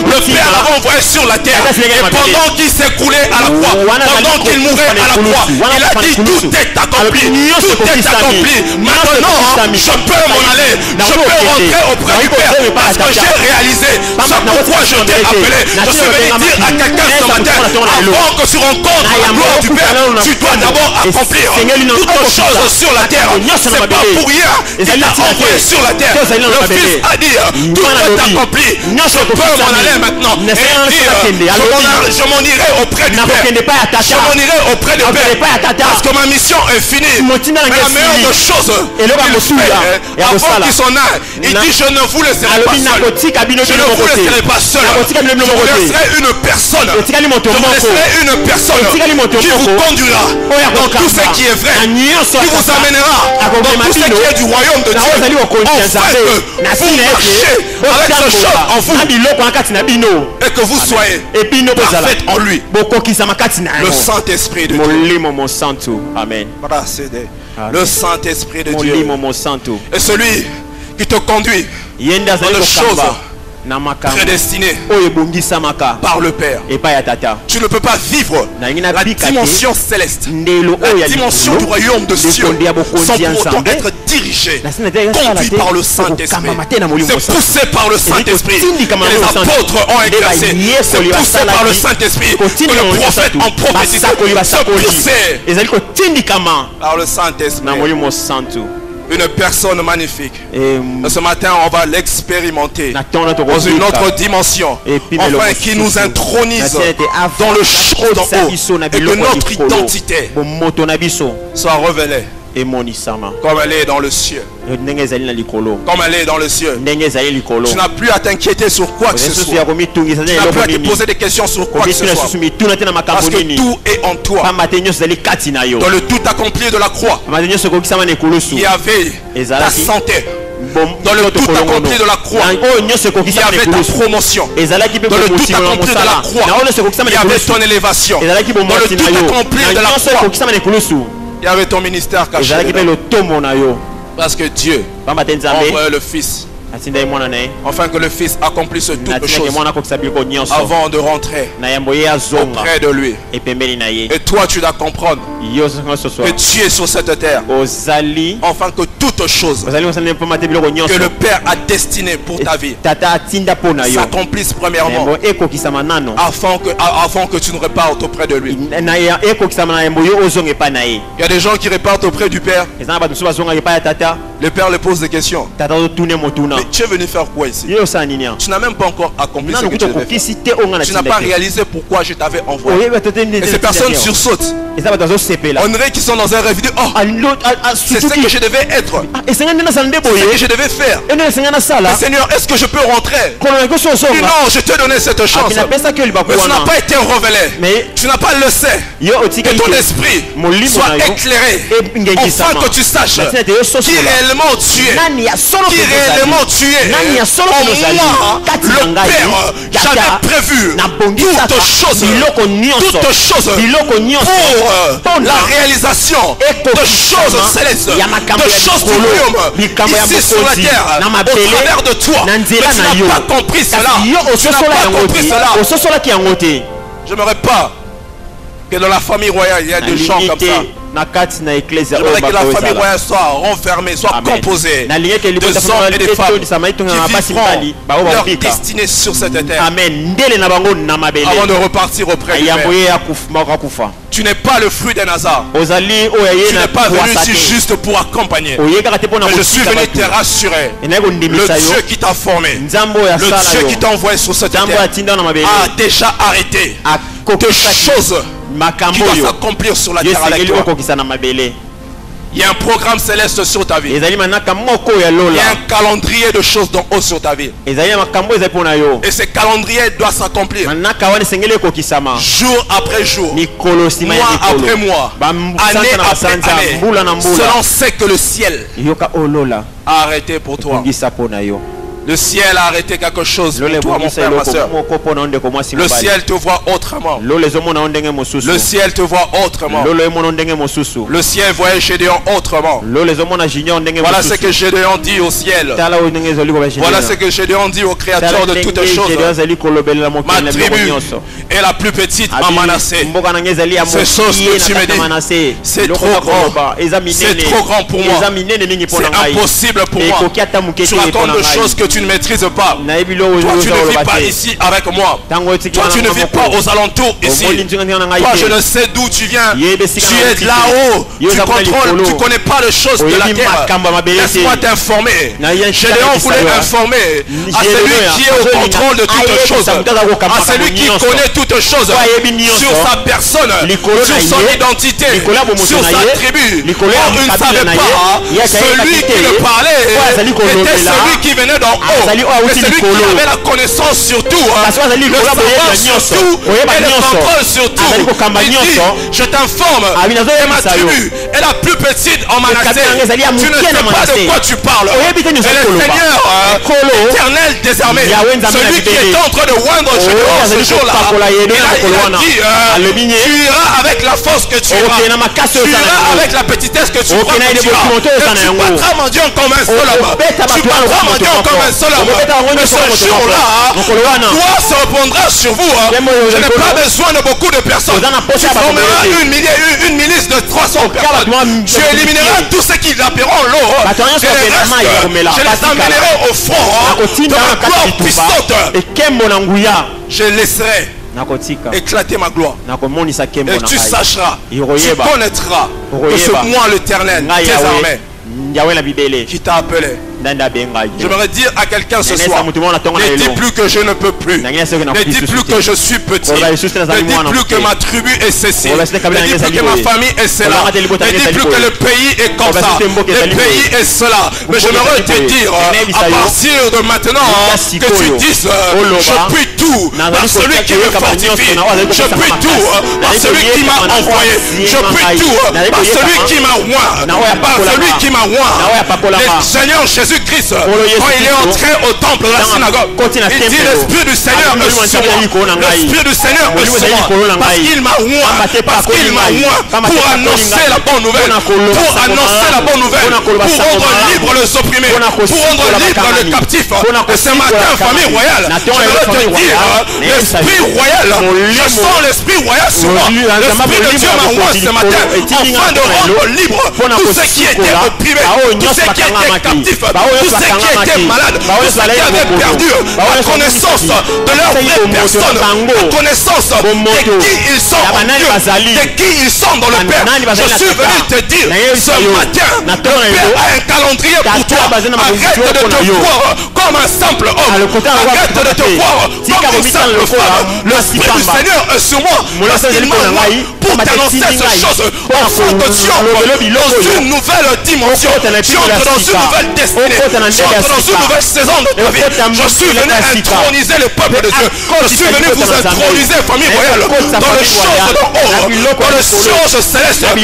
Speaker 2: le Père l'avait envoyé sur la terre. Et pendant qu'il s'écroulait à la croix, pendant qu'il mourait à la croix, il a dit tout est accompli. Tout est accompli. Maintenant, je peux m'en aller. Je peux rentrer auprès du Père parce que j'ai réalisé ce pourquoi je t'ai appelé. Je suis venu dire à quelqu'un ce matin, avant que tu rencontres la gloire du Père, tu dois d'abord accomplir toutes choses sur la terre. C'est pas pour rien qu'il t'a envoyé sur la terre. Le Fils a dit, tout est accompli. Je peux m'en aller maintenant. Et dire, je m'en irai auprès du Père. Je m'en irai auprès du Père. Parce que ma mission est finie. Mais la meilleure chose qu'il fait, avant qu'il s'en aille, il dit, je ne vous laisserai pas seul. Je ne vous laisserai pas seul. Je vous laisserai une personne. Je vous laisserai une personne qui vous conduira dans tout ce qui est vrai, qui vous amènera dans tout ce qui est du royaume de Dieu. En fait, vous marchez avec ce chose en vous et que vous soyez parfaits en lui. Le Saint-Esprit de Dieu.
Speaker 4: Amen.
Speaker 2: Le Saint-Esprit de Dieu est celui qui te conduit dans les choses prédestiné par le Père. Tu ne peux pas vivre la dimension céleste, la dimension du royaume de Dieu sans pour autant être dirigé, conduit par le Saint-Esprit. C'est poussé par le Saint-Esprit que les apôtres ont exercé. C'est poussé par le Saint-Esprit que le prophète en prophétisé. C'est poussé par le Saint-Esprit. Une personne magnifique. Ce matin, on va l'expérimenter dans une autre dimension. Enfin, qui nous intronise dans le champ d'en haut et que notre identité soit révélée comme elle est dans le ciel. Comme elle est dans le ciel. Tu n'as plus à t'inquiéter sur quoi que ce soit. Tu n'as plus à te poser des questions sur quoi que ce soit. Parce que tout est en toi. Dans le tout accompli de la croix, il y avait ta santé. Dans le tout accompli de la croix, il y avait ta promotion. Dans le tout accompli de la croix, il y avait ton élévation. Dans le tout accompli de la croix, il y avait ton ministère caché. Parce que Dieu a envoyé le Fils afin que le Fils accomplisse toutes choses avant de rentrer auprès de lui. Et toi, tu dois comprendre que tu es sur cette terre afin que toutes choses que le Père a destinées pour ta vie s'accomplissent premièrement avant que tu ne repartes auprès de lui. Il y a des gens qui repartent auprès du Père. Le Père lui pose des questions. Mais tu es venu faire quoi ici? Tu n'as même pas encore accompli ce que tu devais faire. Tu n'as pas réalisé pourquoi je t'avais envoyé. Et ces personnes sursautent. On dirait qu'ils sont dans un rêve. C'est ce que je devais être. C'est ce que je devais faire. Et Seigneur, est-ce que je peux rentrer? Non, je t'ai donné cette chance. Mais tu n'as pas été révélé. Tu n'as pas le laissé. Que ton esprit soit éclairé afin que tu saches qui réellement tu es. Qui réellement tu es. En moi, le Père, j'avais prévu toutes choses pour la réalisation de choses célestes, de choses du royaume, ici sur la terre, au travers de toi. Mais tu n'as pas compris cela. Tu n'as pas compris cela. Je n'aimerais pas que dans la famille royale, il y a des gens comme ça. J'aimerais que la famille royale soit renfermée, soit composée de hommes et de femmes qui vivront leur destinée sur cette terre avant de repartir auprès du Père. Tu n'es pas le fruit d'un hasard. Tu n'es pas venu ici juste pour accompagner. Mais je suis venu te rassurer. Le Dieu qui t'a formé, le Dieu qui t'a envoyé sur cette terre a déjà arrêté des choses qui doivent s'accomplir sur la terre avec toi.
Speaker 4: Il y a un programme céleste sur ta vie. Il y a un calendrier de choses d'en haut sur ta vie. Et ce calendrier doit s'accomplir jour après jour, mois après mois, année après année, selon ce que le ciel a arrêté pour toi. Le ciel a arrêté quelque chose pour toi, mon frère, ma soeur. Le ciel te voit autrement. Le ciel te voit autrement. Le ciel voyait Gédéon autrement. Voilà ce que Gédéon dit au ciel. Voilà ce que Gédéon dit au Créateur de toutes choses. Ma tribu est la plus petite en Manassé. Ces choses que tu me dis, c'est trop grand. C'est trop grand pour moi. C'est impossible pour moi. Tu racontes des choses que tu ne maîtrises pas. Toi, tu ne vis pas ici avec moi. Toi, tu ne vis pas aux alentours ici. Toi, je ne sais d'où tu viens. Tu es là-haut. Tu contrôles. Tu ne connais pas les choses de la terre. Laisse-moi t'informer. Gédéon voulait informer à celui qui est au contrôle de toutes choses, à celui qui connaît toutes choses sur sa personne, sur son identité, sur sa tribu. Or, il ne savait pas celui qui le parlait était celui qui venait d'en haut. C'est celui qui avait la connaissance sur tout, le savoir sur tout et le contrôle sur tout. Il dit, je t'informe, et ma tribu est la plus petite en Manassé. Tu ne sais pas de quoi tu parles. Et le Seigneur éternel désormais, celui qui est en train de oindre Gédéon ce jour-là, il a dit, tu iras avec la force que tu auras, tu iras avec la petitesse que tu crois que tu as, tu battras mon Dieu comme un seul homme, tu battras mon Dieu comme un seul homme. Mais ce jour-là, toi se répondra sur vous. Je n'ai pas besoin de beaucoup de personnes. Tu formeras une milice de 300 personnes. Tu élimineras tous ceux qui l'appelleront l'eau. Je les emmènerai au front de ma gloire puissante. Je laisserai éclater ma gloire. Et tu sacheras, tu connaîtras que c'est moi l'Éternel désormais qui t'a appelé. J'aimerais dire à quelqu'un ce soir, ne dis plus que je ne peux plus, ne dis plus que je suis petit, ne dis plus que ma tribu est ceci, ne dis plus que ma famille est cela, ne dis plus que le pays est comme ça, le pays est cela. Mais j'aimerais te dire, à partir de maintenant, que tu dises, je puis tout par celui qui me fortifie, je puis tout par celui qui m'a envoyé, je puis tout par celui qui m'a oint, par celui qui m'a oint. Le Seigneur Jésus-Christ, quand il est entré au temple de la synagogue, il dit, l'Esprit du Seigneur est sur moi, l'Esprit du Seigneur est sur moi, parce qu'il m'a oint, parce qu'il m'a oint pour annoncer la bonne nouvelle, pour annoncer la bonne nouvelle, pour rendre libre les opprimés, pour rendre libre les captifs. Et ce matin, famille royale, je veux te dire, l'Esprit royal, je sens l'Esprit royal sur moi, l'Esprit de Dieu m'a oint ce matin, afin de rendre libre tous ceux qui étaient opprimés, tous ceux qui étaient captifs, tous ceux qui étaient malades, tous ceux qui avaient perdu la connaissance de leur vraie personne, la connaissance de qui ils sont en Dieu, de qui ils sont dans le Père. Je suis venu te dire ce matin, le Père a un calendrier pour toi. Arrête de te voir comme un simple homme, arrête de te voir comme une simple femme. L'Esprit du Seigneur est sur moi, parce qu'il m'a oint pour t'annoncer ces choses, afin que tu entres dans une nouvelle dimension, tu entres dans une nouvelle destinée, tu entres dans une nouvelle saison de ta vie. Je suis venu introniser le peuple de Dieu, je suis venu vous introniser, famille royale, dans les choses d'en haut, dans les choses célestes, où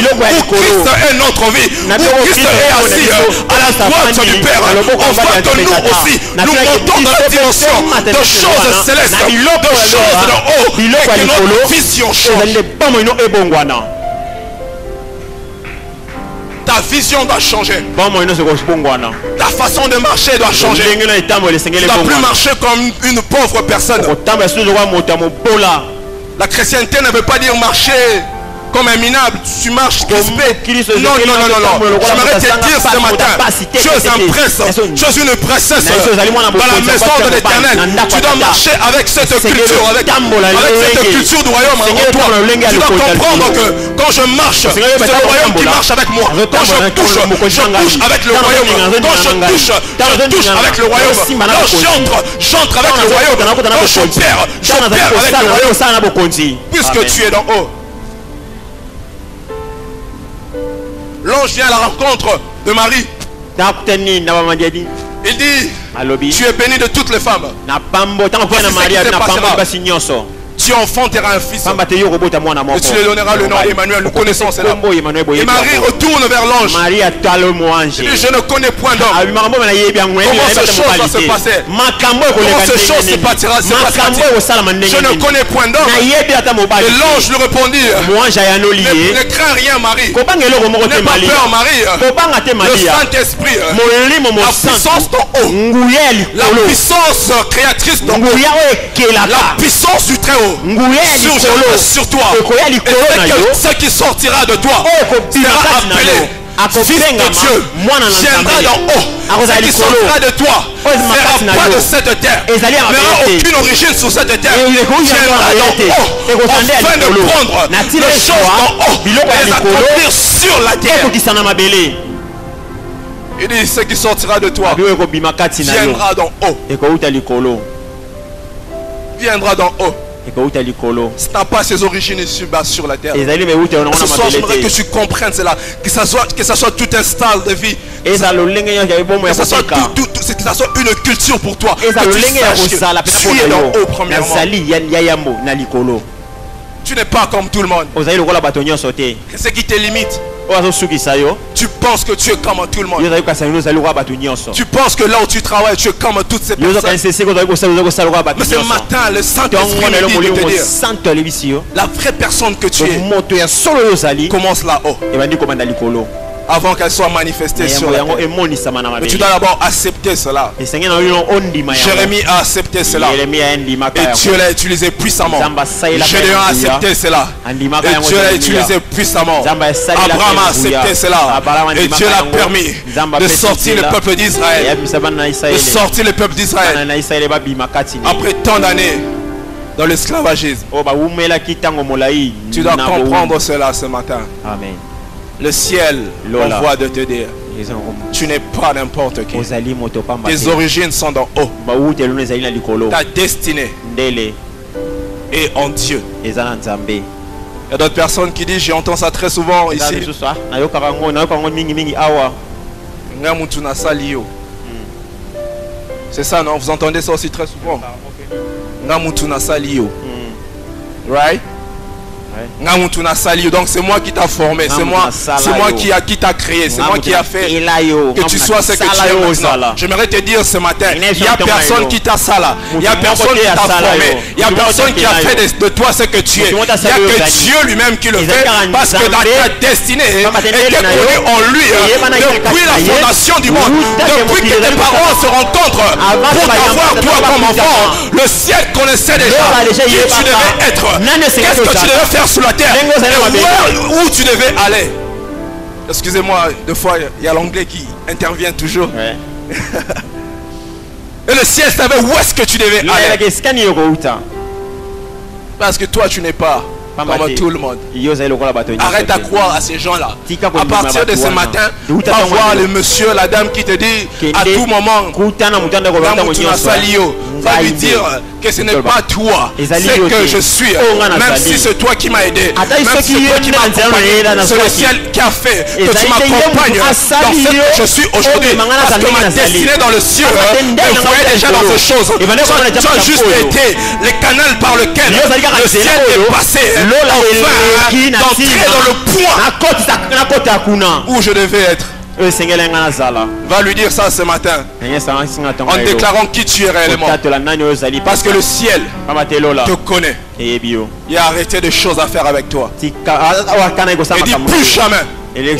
Speaker 4: Christ est notre vie, où Christ est assis à la droite du Père, afin que nous aussi, nous montons dans la dimension de choses célestes, de choses d'en haut, et que notre vision change. Ta vision doit changer. Ta façon de marcher doit changer. Tu ne dois plus marcher comme une pauvre personne. La chrétienté ne veut pas dire marcher comme un minable, tu marches crispé. Non. J'aimerais te dire ce matin, tu es un prince, tu es une princesse dans la maison de l'Éternel. Tu dois marcher avec cette culture, avec cette culture du royaume en toi. Tu dois comprendre que quand je marche, c'est le royaume qui marche avec moi. Quand je touche avec le royaume. Quand je touche avec le royaume. Quand j'entre avec le royaume. Quand je perds avec le royaume. Puisque tu es d'en haut.
Speaker 5: l'ange vient à la rencontre de Marie. Il dit, tu es bénie de toutes les femmes. Tu enfanteras un fils et tu lui donneras le nom Emmanuel. Nous connaissons cela. Et Marie retourne vers l'ange. Il dit, je ne connais point d'homme. Comment ces choses vont se passer? Comment ces choses se passera? Je ne connais point d'homme. Et l'ange lui répondit, ne crains rien Marie. N'aie pas peur Marie. Le Saint-Esprit, la puissance d'en haut, la puissance créatrice d'en haut, la puissance du Très-Haut sur toi, et ce qui sortira de toi sera appelé fils de Dieu, viendra d'en haut. Ce qui sortira de toi ne sera pas de cette terre, n'aura aucune origine sur cette terre, viendra d'en haut, afin de prendre les choses d'en haut et les accomplir sur la terre. Il dit, ce qui sortira de toi viendra d'en haut. Viendra d'en haut. Ce n'a pas ses origines ici bas sur la terre. Ce soir, j'aimerais que tu comprennes cela. Que ça soit tout un style de vie. Que ça soit une culture pour toi. Que tu saches que tu es d'en haut premièrement. Tu n'es pas comme tout le monde. C'est ce qui te limite. Tu penses que tu es comme tout le monde. Tu penses que là où tu travailles, tu es comme toutes ces personnes. Mais ce matin, le Saint-Esprit me dit de te dire, la vraie personne que tu es commence là-haut, avant qu'elle soit manifestée sur la terre. Mais tu dois d'abord accepter cela. Jérémie a accepté cela et Dieu l'a utilisé puissamment. Gédéon a accepté cela et Dieu l'a utilisé puissamment. Abraham a accepté cela et Dieu l'a permis de sortir le peuple d'Israël, après tant d'années dans l'esclavagisme. Tu dois comprendre cela ce matin. Amen. Le ciel envoie de te dire, tu n'es pas n'importe qui. Tes origines sont d'en haut. Ta destinée est en Dieu. Il y a d'autres personnes qui disent, j'entends ça très souvent ici. C'est ça, non? Vous entendez ça aussi très souvent. Right? Donc c'est moi qui t'a formé, c'est moi qui t'a créé, c'est moi qui a fait que tu sois ce que tu es maintenant. J'aimerais te dire ce matin, il n'y a personne qui t'a ça là, il n'y a personne qui t'a formé, il n'y a personne qui a fait de toi ce que tu es. Il n'y a que Dieu lui-même qui le fait, parce que ta destinée est connue en lui depuis la fondation du monde, depuis que tes parents se rencontrent pour t'avoir toi comme enfant. Le ciel connaissait déjà qui tu devais être, qu'est-ce que tu devais faire sur la terre, et où tu devais aller. Excusez-moi, deux fois il y a l'anglais qui intervient toujours. Et le ciel savait où est-ce que tu devais aller. Parce que toi tu n'es pas comme tout le monde. Arrête à croire à ces gens-là. À partir de ce matin, va voir le monsieur, la dame qui te dit à tout moment, va lui dire que ce n'est pas toi, c'est que je suis. Même si c'est toi qui m'as aidé, même si c'est toi qui m'as accompagné, c'est le ciel qui a fait que tu m'accompagnes dans ce que je suis aujourd'hui. Parce que ma destinée dans le ciel, je voyais déjà dans ces choses. Tu as juste été le canal par lequel le ciel est passé. Enfin, d'entrer dans le point où je devais être. Va lui dire ça ce matin en déclarant qui tu es réellement, parce que le ciel te connaît et a arrêté de choses à faire avec toi. Et dit plus jamais que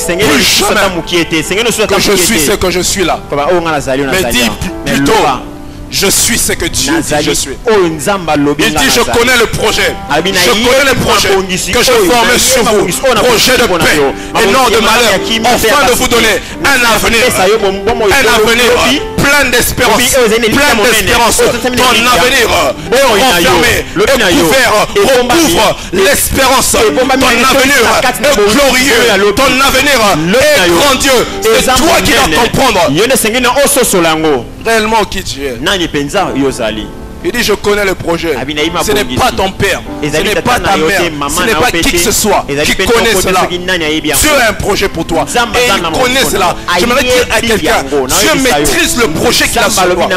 Speaker 5: je suis ce que je suis là, mais dis plutôt je suis ce que Dieu dit je suis. Il dit je connais le projet. Je connais le projet que je formais sur vous. Projet de paix et non de malheur, afin de vous donner un avenir. Un avenir plein d'espérance. Plein d'espérance. Ton avenir enfermé et couvert recouvre l'espérance. Ton avenir est glorieux. Ton avenir est grandiose. C'est toi qui dois comprendre réellement qui tu es. Il dit je connais le projet. Ce n'est pas ton père, ce n'est pas ta mère, ce n'est pas qui que ce soit qui connaît cela. Dieu a un projet pour toi et il connaît cela. J'aimerais dire à quelqu'un, Dieu maîtrise le projet qu'il a sur toi.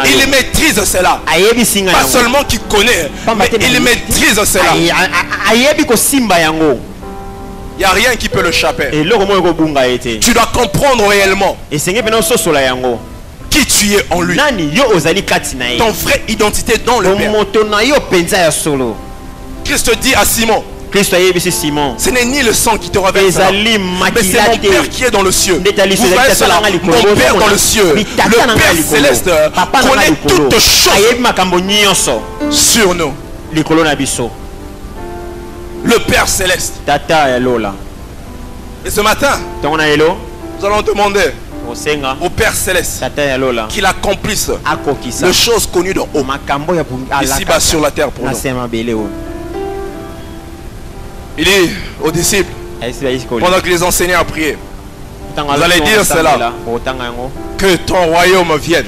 Speaker 5: Il maîtrise cela. Pas seulement qu'il connaît, mais il maîtrise cela. Il n'y a rien qui peut le échapper. Tu dois comprendre réellement qui tu es en lui. Ton vraie identité dans le Père. Christ dit à Simon, ce n'est ni le sang qui te révèle cela, mais c'est mon Père qui est dans le ciel. Vous voyez cela, mon Père dans le ciel, le Père céleste connaît toutes choses sur nous. Le Père céleste. Et ce matin, nous allons demander au Père céleste qu'il accomplisse les choses connues d'en haut, ici-bas sur la terre pour nous. Il dit aux disciples, pendant que les enseignants priaient, vous allez dire cela, que ton royaume vienne,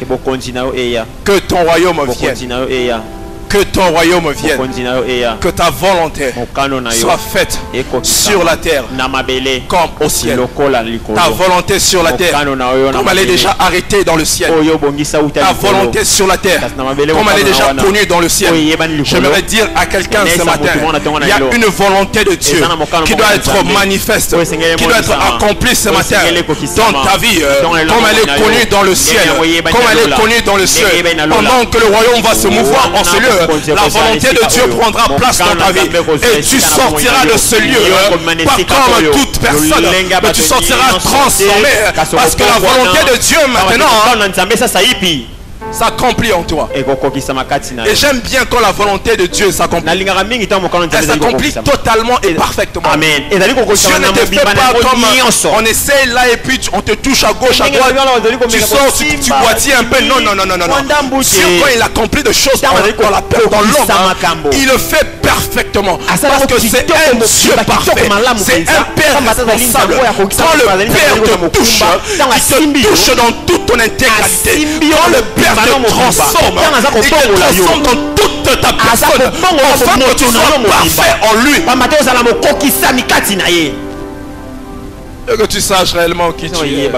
Speaker 5: que ton royaume vienne, que ton royaume vienne, que ta volonté soit faite sur la terre comme au ciel. Ta volonté sur la terre comme elle est déjà arrêtée dans le ciel. Ta volonté sur la terre comme elle est déjà connue dans le ciel. J'aimerais dire à quelqu'un ce matin, il y a une volonté de Dieu qui doit être manifeste, qui doit être accomplie ce matin dans ta vie comme elle est connue dans le ciel, comme elle est connue dans le ciel. Pendant que le royaume va se mouvoir en ce lieu, la volonté de Dieu prendra place dans ta vie et tu sortiras de ce lieu pas comme toute personne, mais tu sortiras transformé parce que la volonté de Dieu maintenant s'accomplit en toi. Et j'aime bien quand la volonté de Dieu s'accomplit. Elle s'accomplit totalement et parfaitement. Dieu ne te fait pas comme on essaie là et puis on te touche à gauche, à droite. Tu sors, tu boitis un peu. Non. Dieu, quand il accomplit des choses dans l'homme, il le fait parfaitement. Parce que c'est un Dieu parfait. C'est un Père responsable. Quand le Père te touche, il te touche dans toute ton intégralité. Quand le Père te transforme, il te transforme dans toute ta personne, afin que tu sois parfait en lui. Et que tu saches réellement qui tu es.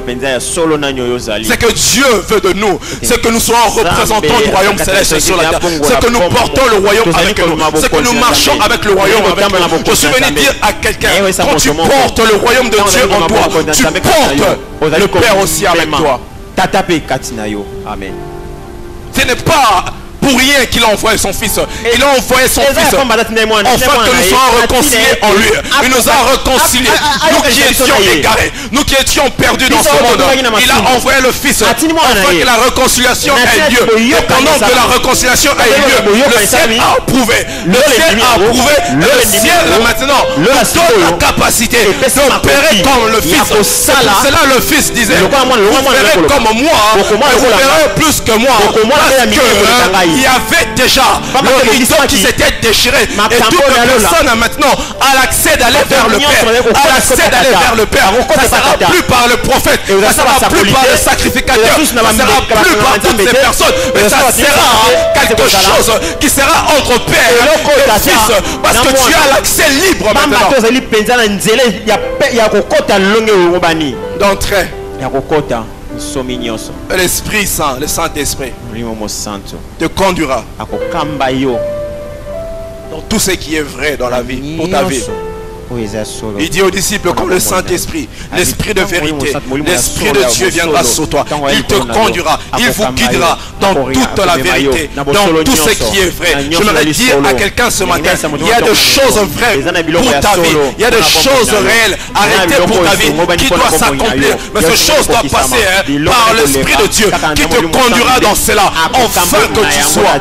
Speaker 5: C'est que Dieu veut de nous, c'est que nous soyons représentants du royaume céleste sur la terre. C'est que nous portons le royaume avec nous. C'est que nous marchons avec le royaume avec nous. Je suis venu dire à quelqu'un, quand tu portes le royaume de Dieu en toi, tu portes le Père aussi avec toi.
Speaker 1: Amen.
Speaker 5: Ce n'est pas pour rien qu'il a envoyé son fils. Il a envoyé son fils afin que nous soyons réconciliés en lui. Il nous a réconciliés. Nous qui étions égarés, nous qui étions perdus dans ce monde, il a envoyé le fils afin que la réconciliation ait lieu. Et pendant que la réconciliation ait lieu, le ciel a approuvé. Le ciel a approuvé. Le ciel maintenant nous donne la capacité d'opérer comme le fils. C'est là le fils disait, vous ferez comme moi, vous ferez plus que moi. Parce que il y avait déjà le rideau qui s'était déchiré. Et toute personne maintenant a l'accès d'aller vers le Père. A l'accès d'aller vers le Père. Ça ne sera plus par le prophète. Ça ne sera plus par le sacrificateur. Ça ne sera plus par toutes ces personnes. Mais ça sera quelque chose qui sera entre Père et Fils. Parce que tu as l'accès libre maintenant. D'entrer. L'Esprit Saint, le Saint-Esprit te conduira dans tout ce qui est vrai dans la vie, pour ta vie. Il dit aux disciples, comme le Saint-Esprit, l'Esprit de vérité, l'Esprit de Dieu viendra sur toi. Il te conduira, il vous guidera dans toute la vérité, dans tout ce qui est vrai. Je voudrais dire à quelqu'un ce matin, il y a des choses vraies pour ta vie. Il y a des choses réelles arrêtées pour ta vie qui doivent s'accomplir. Mais ces choses doivent passer par l'Esprit de Dieu qui te conduira dans cela, afin que tu sois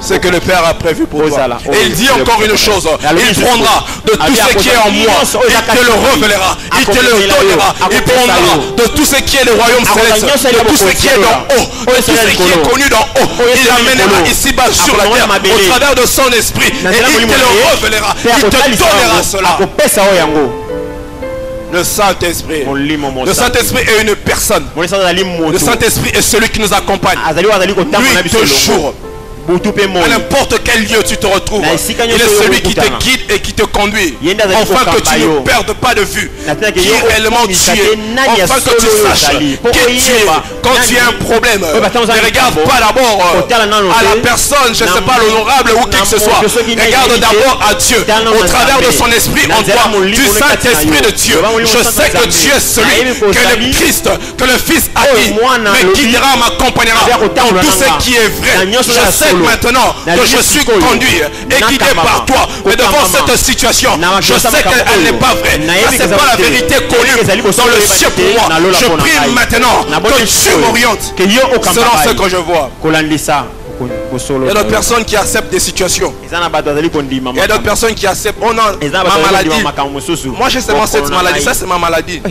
Speaker 5: ce que le Père a prévu pour toi. Et il dit encore une chose, il prendra de tout ce qui est en moi, il te le révélera, il te le donnera, il prendra de tout ce qui est le royaume céleste, de tout ce qui est d'en haut, de tout ce qui est connu d'en haut, il l'amènera ici-bas sur la terre au travers de son esprit, et il te le révélera, il te donnera cela. Le Saint-Esprit. Le Saint-Esprit est une personne. Le Saint-Esprit est celui qui nous accompagne. Nuit de jour. À n'importe quel lieu tu te retrouves, il est celui qui te guide et qui te conduit, afin que tu ne perdes pas de vue qui réellement tu es, afin que tu saches qui tu es. Quand tu as un problème, ne regarde pas d'abord à la personne, je ne sais pas, l'honorable ou qui que ce soit. Regarde d'abord à Dieu, au travers de son esprit en toi, du Saint-Esprit de Dieu. Je sais que Dieu est celui que le Christ, que le Fils a dit, me guidera, m'accompagnera dans tout ce qui est vrai. Je sais maintenant que je suis conduit et guidé par toi, mais devant cette situation, je sais qu'elle n'est pas vraie. Ce n'est pas la vérité connue dans le ciel pour moi. Je prie maintenant que tu m'orientes selon ce que je vois. Il y a d'autres personnes qui acceptent des situations. Il y a d'autres personnes qui acceptent, oh non, ma maladie. Moi j'ai seulement cette maladie, ça c'est ma maladie.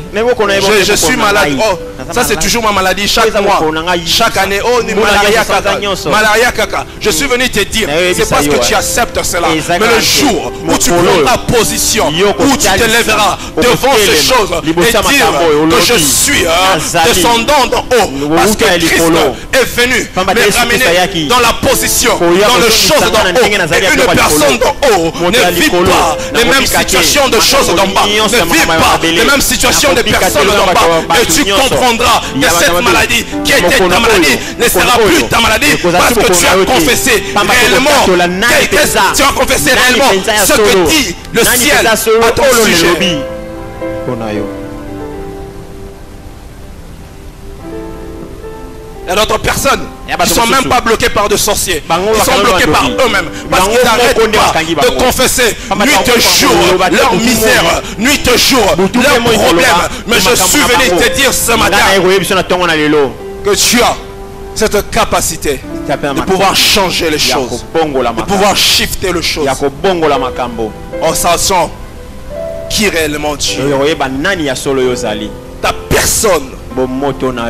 Speaker 5: Je suis malade, oh, ça c'est toujours ma maladie chaque mois, chaque année. Oh, malaria caca. Je suis venu te dire, c'est parce que tu acceptes cela. Mais le jour où tu prendras position, où tu te lèveras devant ces choses et dire que je suis descendant d'en haut, parce que Christ est venu me ramener dans la position, dans les choses d'en haut. Et une personne d'en haut ne vit pas les mêmes situations de choses d'en bas, ne vit pas les mêmes situations de personnes d'en bas. Et tu comprendras que cette maladie qui était ta maladie ne sera plus ta maladie, parce que tu as confessé réellement, tu as confessé réellement ce que dit le ciel à ton sujet. Il y a d'autres personnes qui ne sont même pas bloquées par des sorciers. Ils sont bloqués par eux-mêmes. Parce qu'ils n'arrêtent pas de confesser nuit et jour leur misère, nuit et jour leurs problèmes. Mais je suis venu te dire ce matin que tu as cette capacité de pouvoir changer les choses, de pouvoir shifter les choses en sachant qui réellement tu es. Ta personne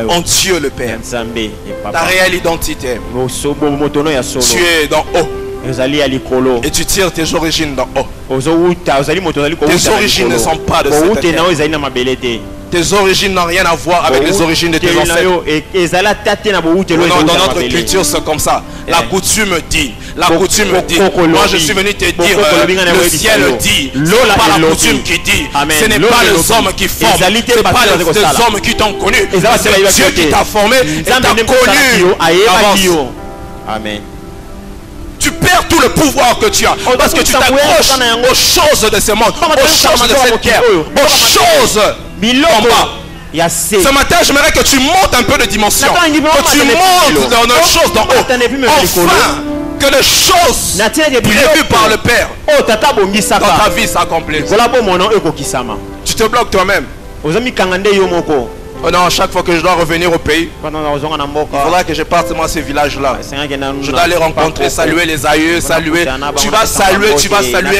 Speaker 5: en Dieu le Père, ta réelle identité, tu es d'en haut et tu tires tes origines d'en haut. Tes origines ne sont pas de cette terre. Tes origines n'ont rien à voir avec les origines de tes ancêtres. Non, dans notre culture c'est comme ça. La coutume dit. Moi je suis venu te dire, le ciel dit. Ce n'est pas la coutume qui dit. Ce n'est pas les hommes qui forment. Ce n'est pas les hommes qui t'ont connu. C'est Dieu qui t'a formé et t'a connu d'avance.
Speaker 3: Amen.
Speaker 5: Tu perds tout le pouvoir que tu as parce que tu t'accroches aux choses de ce monde, aux choses de cette guerre, aux choses en bas. Ce matin, j'aimerais que tu montes un peu de dimension, que tu montes dans les choses d'en haut, enfin que les choses prévues par le Père dans ta vie s'accomplissent. Tu te bloques toi-même. Oh non, chaque fois que je dois revenir au pays, il faudra que je parte dans ces villages-là. Je dois les rencontrer, saluer les aïeux, saluer. Tu vas saluer,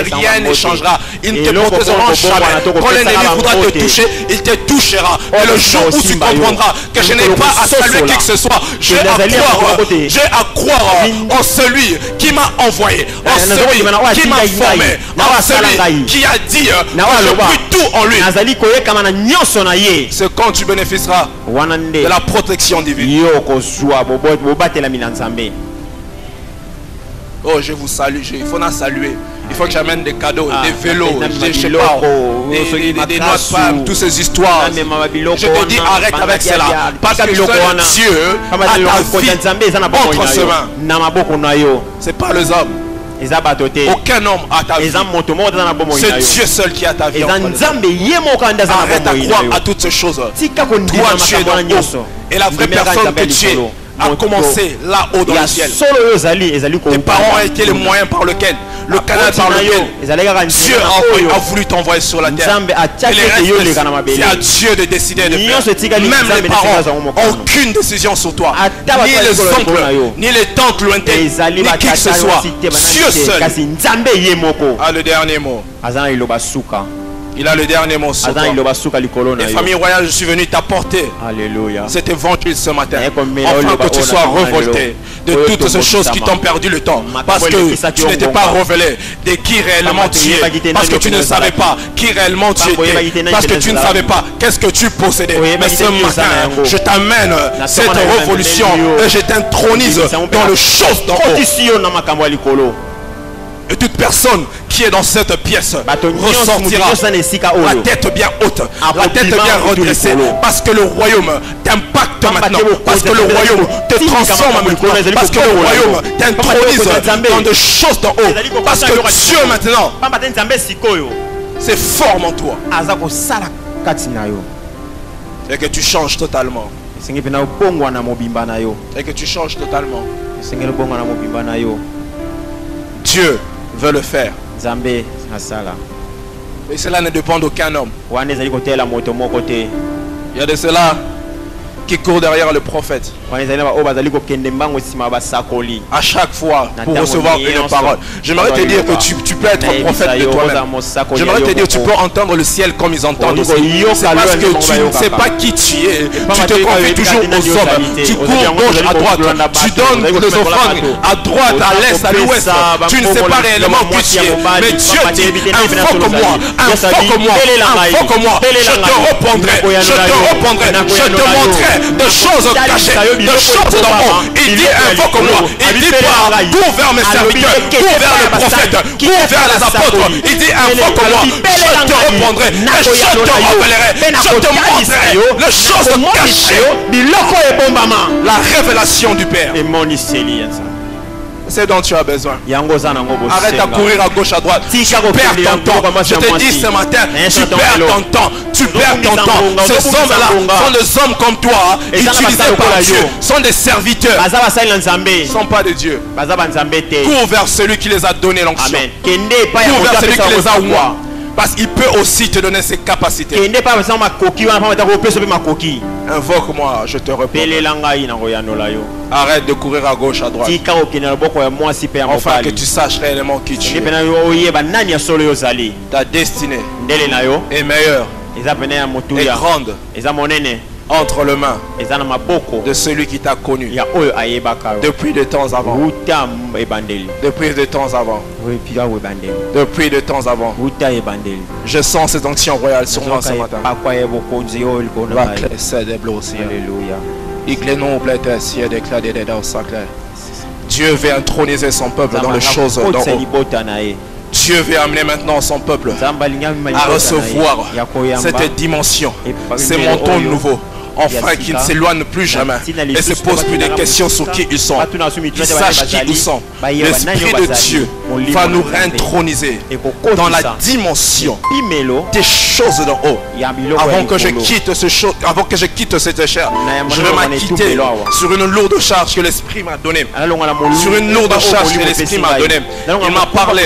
Speaker 5: rien ne changera. Ils ne te protégeront jamais. Quand l'ennemi voudra te toucher, il te touchera. Et le jour où tu comprendras que je n'ai pas à saluer qui que ce soit, j'ai à croire en celui qui m'a envoyé, en celui qui m'a formé, en celui qui a dit que je prie tout en lui. C'est quand tu bénéficies de la protection divine. Oh, je vous salue. Il faut la saluer. Il faut que j'amène des cadeaux, des vélos, je sais pas, des noix de palme, toutes ces histoires. Je te dis, arrête avec cela. Parce que seul Dieu a ta vie entre ses mains. C'est pas les hommes. Aucun homme a ta vie. C'est Dieu seul qui a ta vie. Arrête à croire à toutes ces choses. Toi tu es dans le haut. Et la vraie personne que tu es a commencé là-haut dans le ciel. Tes parents ont été les moyens par lesquels, le canal par lequel Dieu a voulu t'envoyer sur la terre. Et les restes, c'est à Dieu de décider de faire. Même les parents n'ont aucune décision sur toi. Ni les oncles, ni les tantes lointaines, ni qui que ce soit. Dieu seul a le dernier mot. Il a le dernier mot sur toi. Et famille royale, je suis venu t'apporter cet évangile ce matin. Afin que tu sois révolté de toutes ces choses qui t'ont perdu le temps. Parce que tu n'étais pas révélé de qui réellement tu es. Parce que tu ne savais pas qui réellement tu étais. Parce que tu ne savais pas qu'est-ce que tu possédais. Mais ce matin, je t'amène cette révolution et je t'intronise dans le chose d'en haut. Et toute personne qui est dans cette pièce ressortira la tête bien haute, la tête bien redressée, parce que le royaume t'impacte maintenant, parce que le royaume te transforme maintenant, parce que le royaume t'intronise dans des choses d'en haut, parce que Dieu maintenant se forme en toi et que tu changes totalement. Et que tu changes totalement. Dieu veut le faire. Et cela ne dépend d'aucun homme. Il y a de cela qui court derrière le prophète à chaque fois pour recevoir une parole. J'aimerais te dire que tu peux être prophète de toi-même. J'aimerais te dire que tu peux entendre le ciel comme ils entendent aussi. C'est parce que tu ne sais pas qui tu es. Tu te confies toujours aux hommes. Tu cours gauche à droite. Tu donnes les offrandes à droite, à l'est, à l'ouest. Tu ne sais pas réellement qui tu es. Mais Dieu dit, invoque-moi, invoque-moi, invoque-moi. Je te répondrai, je te répondrai, je te montrerai de choses cachées, de choses d'en haut. Il dit invoque-moi. Il dit pas cours vers mes serviteurs, cours vers les prophètes, cours vers les apôtres. Il dit invoque-moi. Je te répondrai et je te révélerai. Je te montrerai les choses cachées. La révélation du Père. C'est dont tu as besoin. Arrête à courir à gauche, à droite. Tu perds ton temps. Je te dis ce matin, tu perds ton temps. Tu perds ton temps. Ces hommes-là sont des hommes comme toi, utilisés par Dieu, sont des serviteurs. Ils ne sont pas de Dieu. Cours vers celui qui les a donné l'onction. Cours vers celui qui les a oués. Parce qu'il peut aussi te donner ses capacités. Invoque-moi, je te réponds. Arrête de courir à gauche, à droite. Enfin que tu saches réellement qui tu es. Ta destinée est meilleure et grande entre les mains de celui qui t'a connu depuis de temps avant. Depuis de temps avant. Depuis de temps avant. Je sens cette onction royale sur moi ce matin. Dieu veut introniser son peuple dans les choses d'en haut. Dieu veut amener maintenant son peuple à recevoir cette dimension, ces montants nouveaux. Enfin qu'ils ne s'éloignent plus jamais et ne se posent plus de questions sur qui ils sont. Qu'ils sachent qui ils sont. L'Esprit de Dieu va nous réintroniser dans la dimension des choses d'en haut. Avant que je quitte cette chair, je vais m'acquitter sur une lourde charge que l'Esprit m'a donnée. Sur une lourde charge que l'Esprit m'a donnée. Il m'a parlé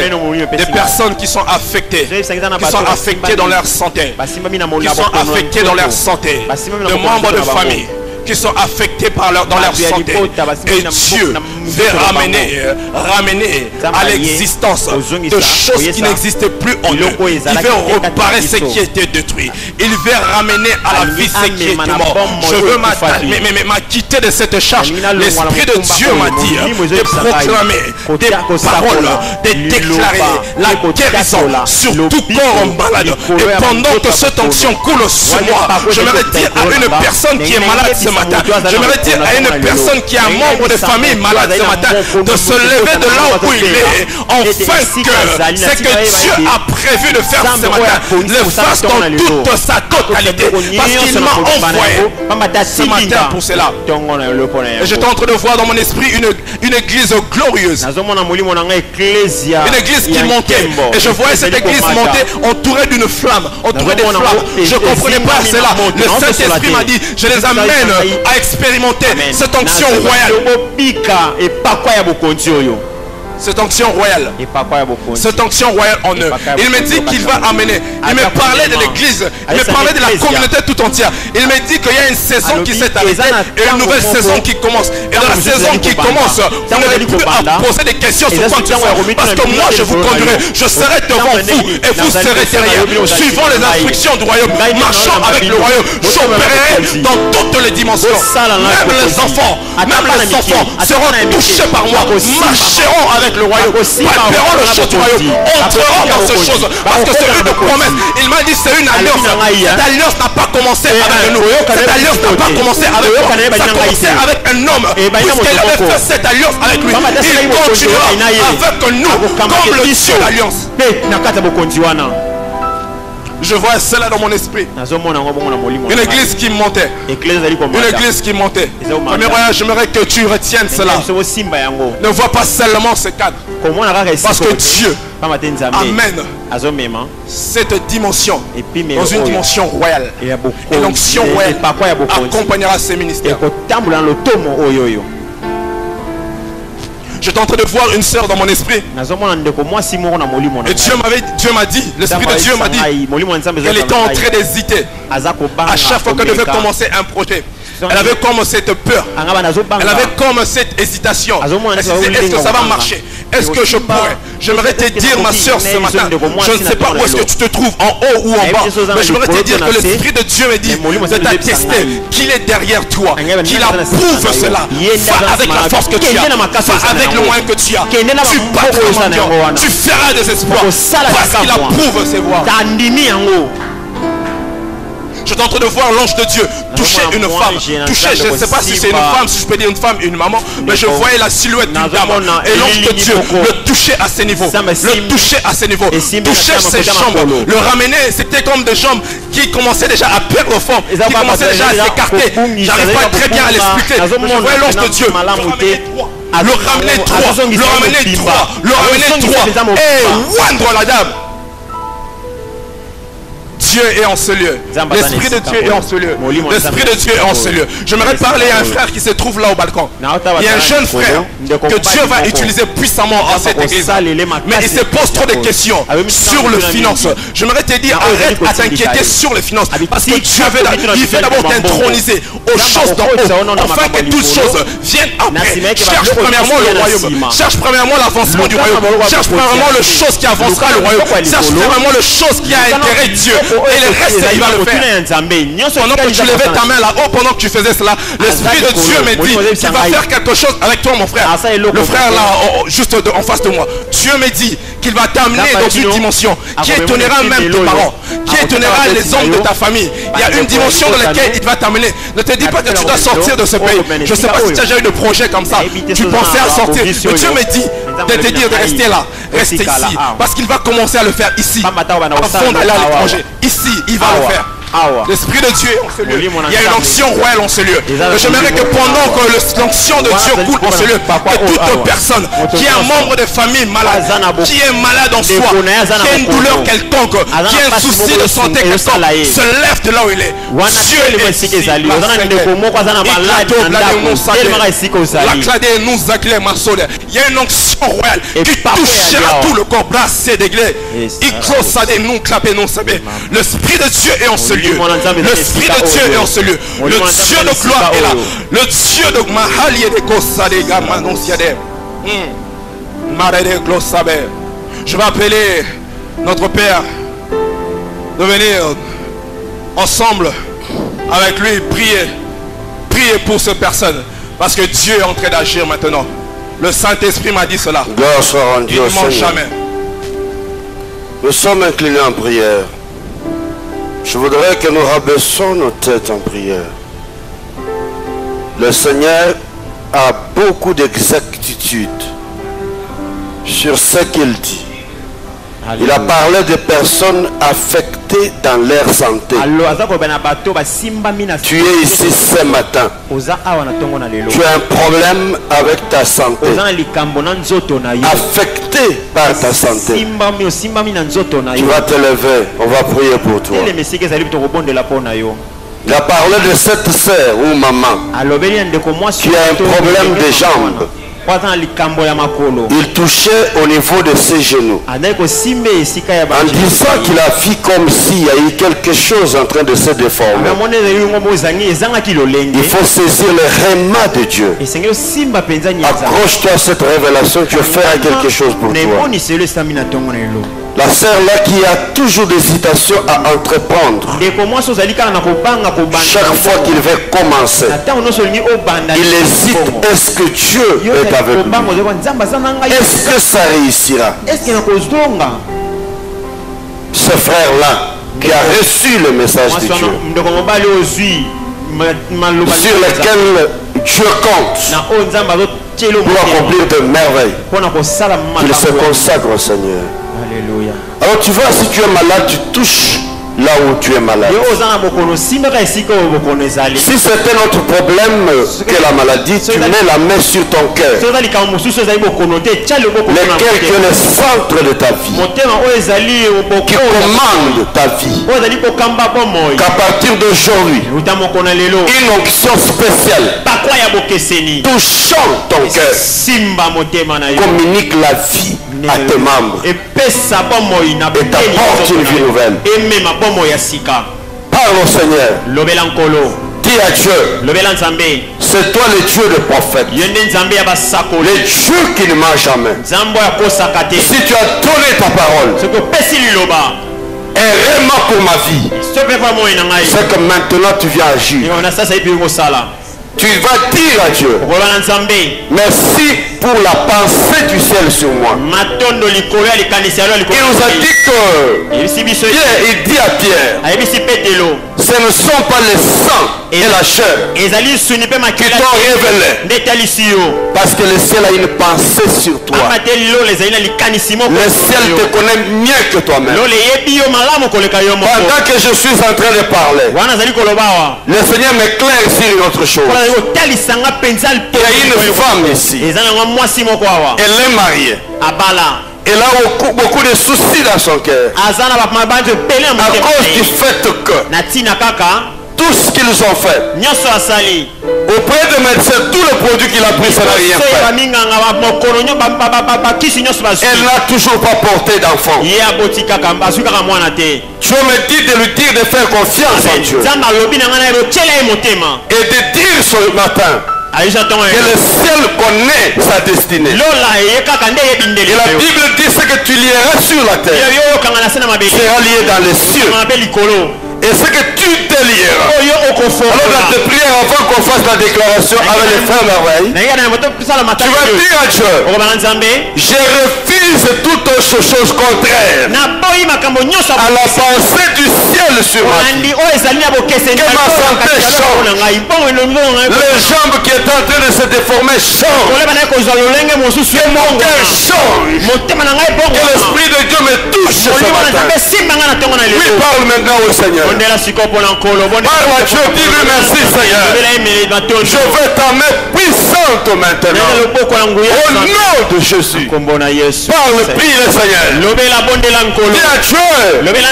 Speaker 5: des personnes qui sont affectées. Qui sont affectées dans leur santé. Qui sont affectées dans leur santé. Membres de famille qui sont affectés dans leur santé. Et Dieu veut ramener à l'existence de choses qui n'existaient plus en eux. Il veut réparer ce qui était détruit. Il veut ramener à la vie ce qui était mort. Je veux m'acquitter de cette charge. L'Esprit de Dieu m'a dit de proclamer des paroles, de déclarer la guérison sur tout corps malade. Et pendant que cette onction coule sur moi, je me dire à une personne qui est malade ce matin, j'aimerais dire à une personne qui est un membre de famille malade ce matin de se lever de là où il est, afin que ce que Dieu a prévu de faire ce matin le fasse dans toute sa totalité, parce qu'il m'a envoyé ce matin pour cela. Et j'étais en train de voir dans mon esprit une église glorieuse, une église qui montait, et je voyais cette église monter entourée d'une flamme, entourée des flammes. Je ne comprenais pas cela. Le Saint-Esprit m'a dit, je les amène à expérimenter cette onction royale. Cette onction royale. Cette onction royale en eux. Il me dit qu'il va amener. Il me parlait de l'église. Il me parlait de la communauté tout entière. Il me dit qu'il y a une saison qui s'est arrêtée et une nouvelle saison qui commence. Et dans la saison qui commence, vous n'avez plus à poser des questions sur quoi que ce soit. Parce que moi je vous conduirai. Je serai devant vous et vous serez derrière. Suivant les instructions du royaume. Marchant avec le royaume. J'opérerai dans toutes les dimensions. Même les enfants seront touchés par moi. Marcheront avec le royaume, préparons le chose du royaume, entrerons dans ces choses, parce que c'est une promesse. Il m'a dit c'est une alliance. Cette alliance n'a pas commencé avec nous. Cette alliance n'a pas commencé avec moi. Ça a commencé avec un homme. Puisqu'il avait fait cette alliance avec lui, il continuera avec nous comme le Dieu d'alliance. Je vois cela dans mon esprit. Une église qui montait. Une église qui montait. J'aimerais que tu retiennes cela. Ne vois pas seulement ce cadre. Parce que Dieu amène cette dimension dans une dimension royale. Et l'onction royale accompagnera ces ministères. J'étais en train de voir une sœur dans mon esprit. Et Dieu m'a dit, l'Esprit de Dieu m'a dit qu'elle était en train d'hésiter. À chaque fois qu'elle devait commencer un projet, elle avait comme cette peur. Elle avait comme cette hésitation. Elle se disait, est-ce que ça va marcher? Est-ce que je pourrais? J'aimerais te dire, ma soeur, ce matin, je ne sais pas où est-ce que tu te trouves, en haut ou en bas, mais j'aimerais te dire que l'Esprit de Dieu me dit de t'attester qu'il est derrière toi, qu'il approuve cela. Va avec la force que tu as, va avec le moyen que tu as. Tu battras mendiant, tu feras des espoirs parce qu'il approuve ses voies. Je suis en train de voir l'ange de Dieu toucher une femme. Toucher, je ne sais pas si c'est une femme, si je peux dire une femme, une maman, mais je voyais la silhouette d'une dame. Et l'ange de Dieu le toucher à ses niveaux. Le toucher à ses niveaux. Toucher ses jambes. Le ramener, c'était comme des jambes qui commençaient déjà à perdre forme, qui commençaient déjà à s'écarter. J'arrive pas très bien à l'expliquer. Je voyais l'ange de Dieu le ramener droit, le ramener droit, le ramener droit et oindre la dame. Dieu est en ce lieu. L'Esprit de Dieu est en ce lieu. L'Esprit de Dieu est en ce lieu. J'aimerais parler à un frère qui se trouve là au balcon. Il y a un jeune frère que Dieu va utiliser puissamment en cette église. Mais il se pose trop de questions sur le finance. J'aimerais te dire, arrête à t'inquiéter sur les finances. Parce que Dieu veut d'abord t'introniser aux choses d'en haut, afin que toutes choses viennent après. Cherche premièrement le royaume. Cherche premièrement l'avancement du royaume. Cherche premièrement les choses qui avancera le royaume. Cherche premièrement les choses qui a intérêt Dieu. Et le reste, il va le faire. Pendant que tu levais ta main là-haut, pendant que tu faisais cela, l'Esprit de Dieu me dit qu'il va faire quelque chose avec toi, mon frère. Le frère là, juste en face de moi. Dieu me dit qu'il va t'amener dans une dimension qui étonnera même tes parents, qui étonnera les hommes de ta famille. Il y a une dimension dans laquelle il va t'amener. Ne te dis pas que tu dois sortir de ce pays. Je ne sais pas si tu as déjà eu de projet comme ça. Tu pensais à sortir. Mais Dieu me dit de te dire de rester là. Rester ici. Parce qu'il va commencer à le faire ici. Avant d'aller à l'étranger. Ici, il va le faire. L'Esprit de Dieu est en ce lieu. Il y a une onction royale en ce lieu. Et j'aimerais que pendant que l'onction de Dieu coule en ce lieu, que toute personne qui est un membre de famille malade, qui est malade en soi, qui a une douleur quelconque, qui a un souci de santé quelconque, se lève de là où il est. Dieu est ici. Il y a une onction royale qui touchera tout le corps. L'Esprit de Dieu est en ce lieu. L'Esprit de Dieu est en ce lieu. Le Dieu de gloire est là. Le Dieu de Mahali et de Kosade Gamanosiade. Je vais appeler notre Père de venir ensemble avec lui prier pour ces personnes. Parce que Dieu est en train d'agir maintenant. Le Saint-Esprit m'a dit cela.
Speaker 2: Gloire soit rendue au Seigneur. Jamais. Nous sommes inclinés en prière. Je voudrais que nous rabaissons nos têtes en prière. Le Seigneur a beaucoup d'exactitude sur ce qu'il dit. Il a parlé de personnes affectées dans leur santé. Tu es ici ce matin. Tu as un problème avec ta santé. Affecté par ta santé. Tu vas te lever. On va prier pour toi. Il a parlé de cette sœur ou maman. Tu as un problème de jambes. Il touchait au niveau de ses genoux. En disant qu'il a vu comme s'il y a eu quelque chose en train de se déformer. Il faut saisir le réma de Dieu. Accroche-toi à cette révélation, Dieu fera quelque chose pour toi. La sœur là qui a toujours d'hésitation à entreprendre. Chaque fois qu'il veut commencer, il hésite. Est-ce que Dieu est avec lui? Est-ce que ça réussira? Ce frère là qui a reçu le message de Dieu, sur lequel Dieu compte pour accomplir de merveilles, qu'il se consacre au Seigneur.
Speaker 1: Alléluia.
Speaker 2: Alors tu vois, si tu es malade, tu touches là où tu es malade. Si c'est un autre problème que la maladie, tu mets la main sur ton cœur, lequel est le centre de ta vie, qui commande ta vie. Qu'à partir d'aujourd'hui, une onction spéciale touchant ton cœur communique la vie à tes membres et t'apporte une vie nouvelle. Parle au Seigneur. Dis à Dieu, c'est toi le Dieu des prophètes, le Dieu qui ne ment jamais. Si tu as donné ta parole et vraiment pour ma vie, c'est que maintenant tu viens agir. Tu vas dire à Dieu, merci pour la pensée du ciel sur moi. Il nous a dit que Pierre, il dit à Pierre, ce ne sont pas les sang et la chair qui t'ont révélé, parce que le ciel a une pensée sur toi. Le ciel te connaît mieux que toi-même. Pendant que je suis en train de parler, le Seigneur m'éclaire sur une autre chose. Il y a une femme ici, elle est mariée, elle a beaucoup de soucis dans son cœur à cause du fait que tout ce qu'ils ont fait auprès de médecins, tous les produits qu'il a pris, ça n'a rien fait. Elle n'a toujours pas porté d'enfant. Dieu me dit de lui dire de faire confiance en Dieu et de dire ce matin que le ciel connaît sa destinée. Et la Bible dit ce que tu lieras sur la terre sera lié dans les cieux. Et ce que tu te lieras. Alors dans tes prières, avant qu'on fasse la déclaration avec les frères merveilles, tu vas dire à Dieu, je refuse toute autre chose contraire à la pensée du ciel sur ma vie. Que ma santé change, les jambes qui étaient en train de se déformer changent, que mon cœur change, que l'Esprit de Dieu me touche ce matin. Oui, parle maintenant au Seigneur. Parle à Dieu, dis-lui merci Seigneur. Je veux ta main puissante maintenant. Au nom de Jésus. Parle, prie le Seigneur. Dis à Dieu,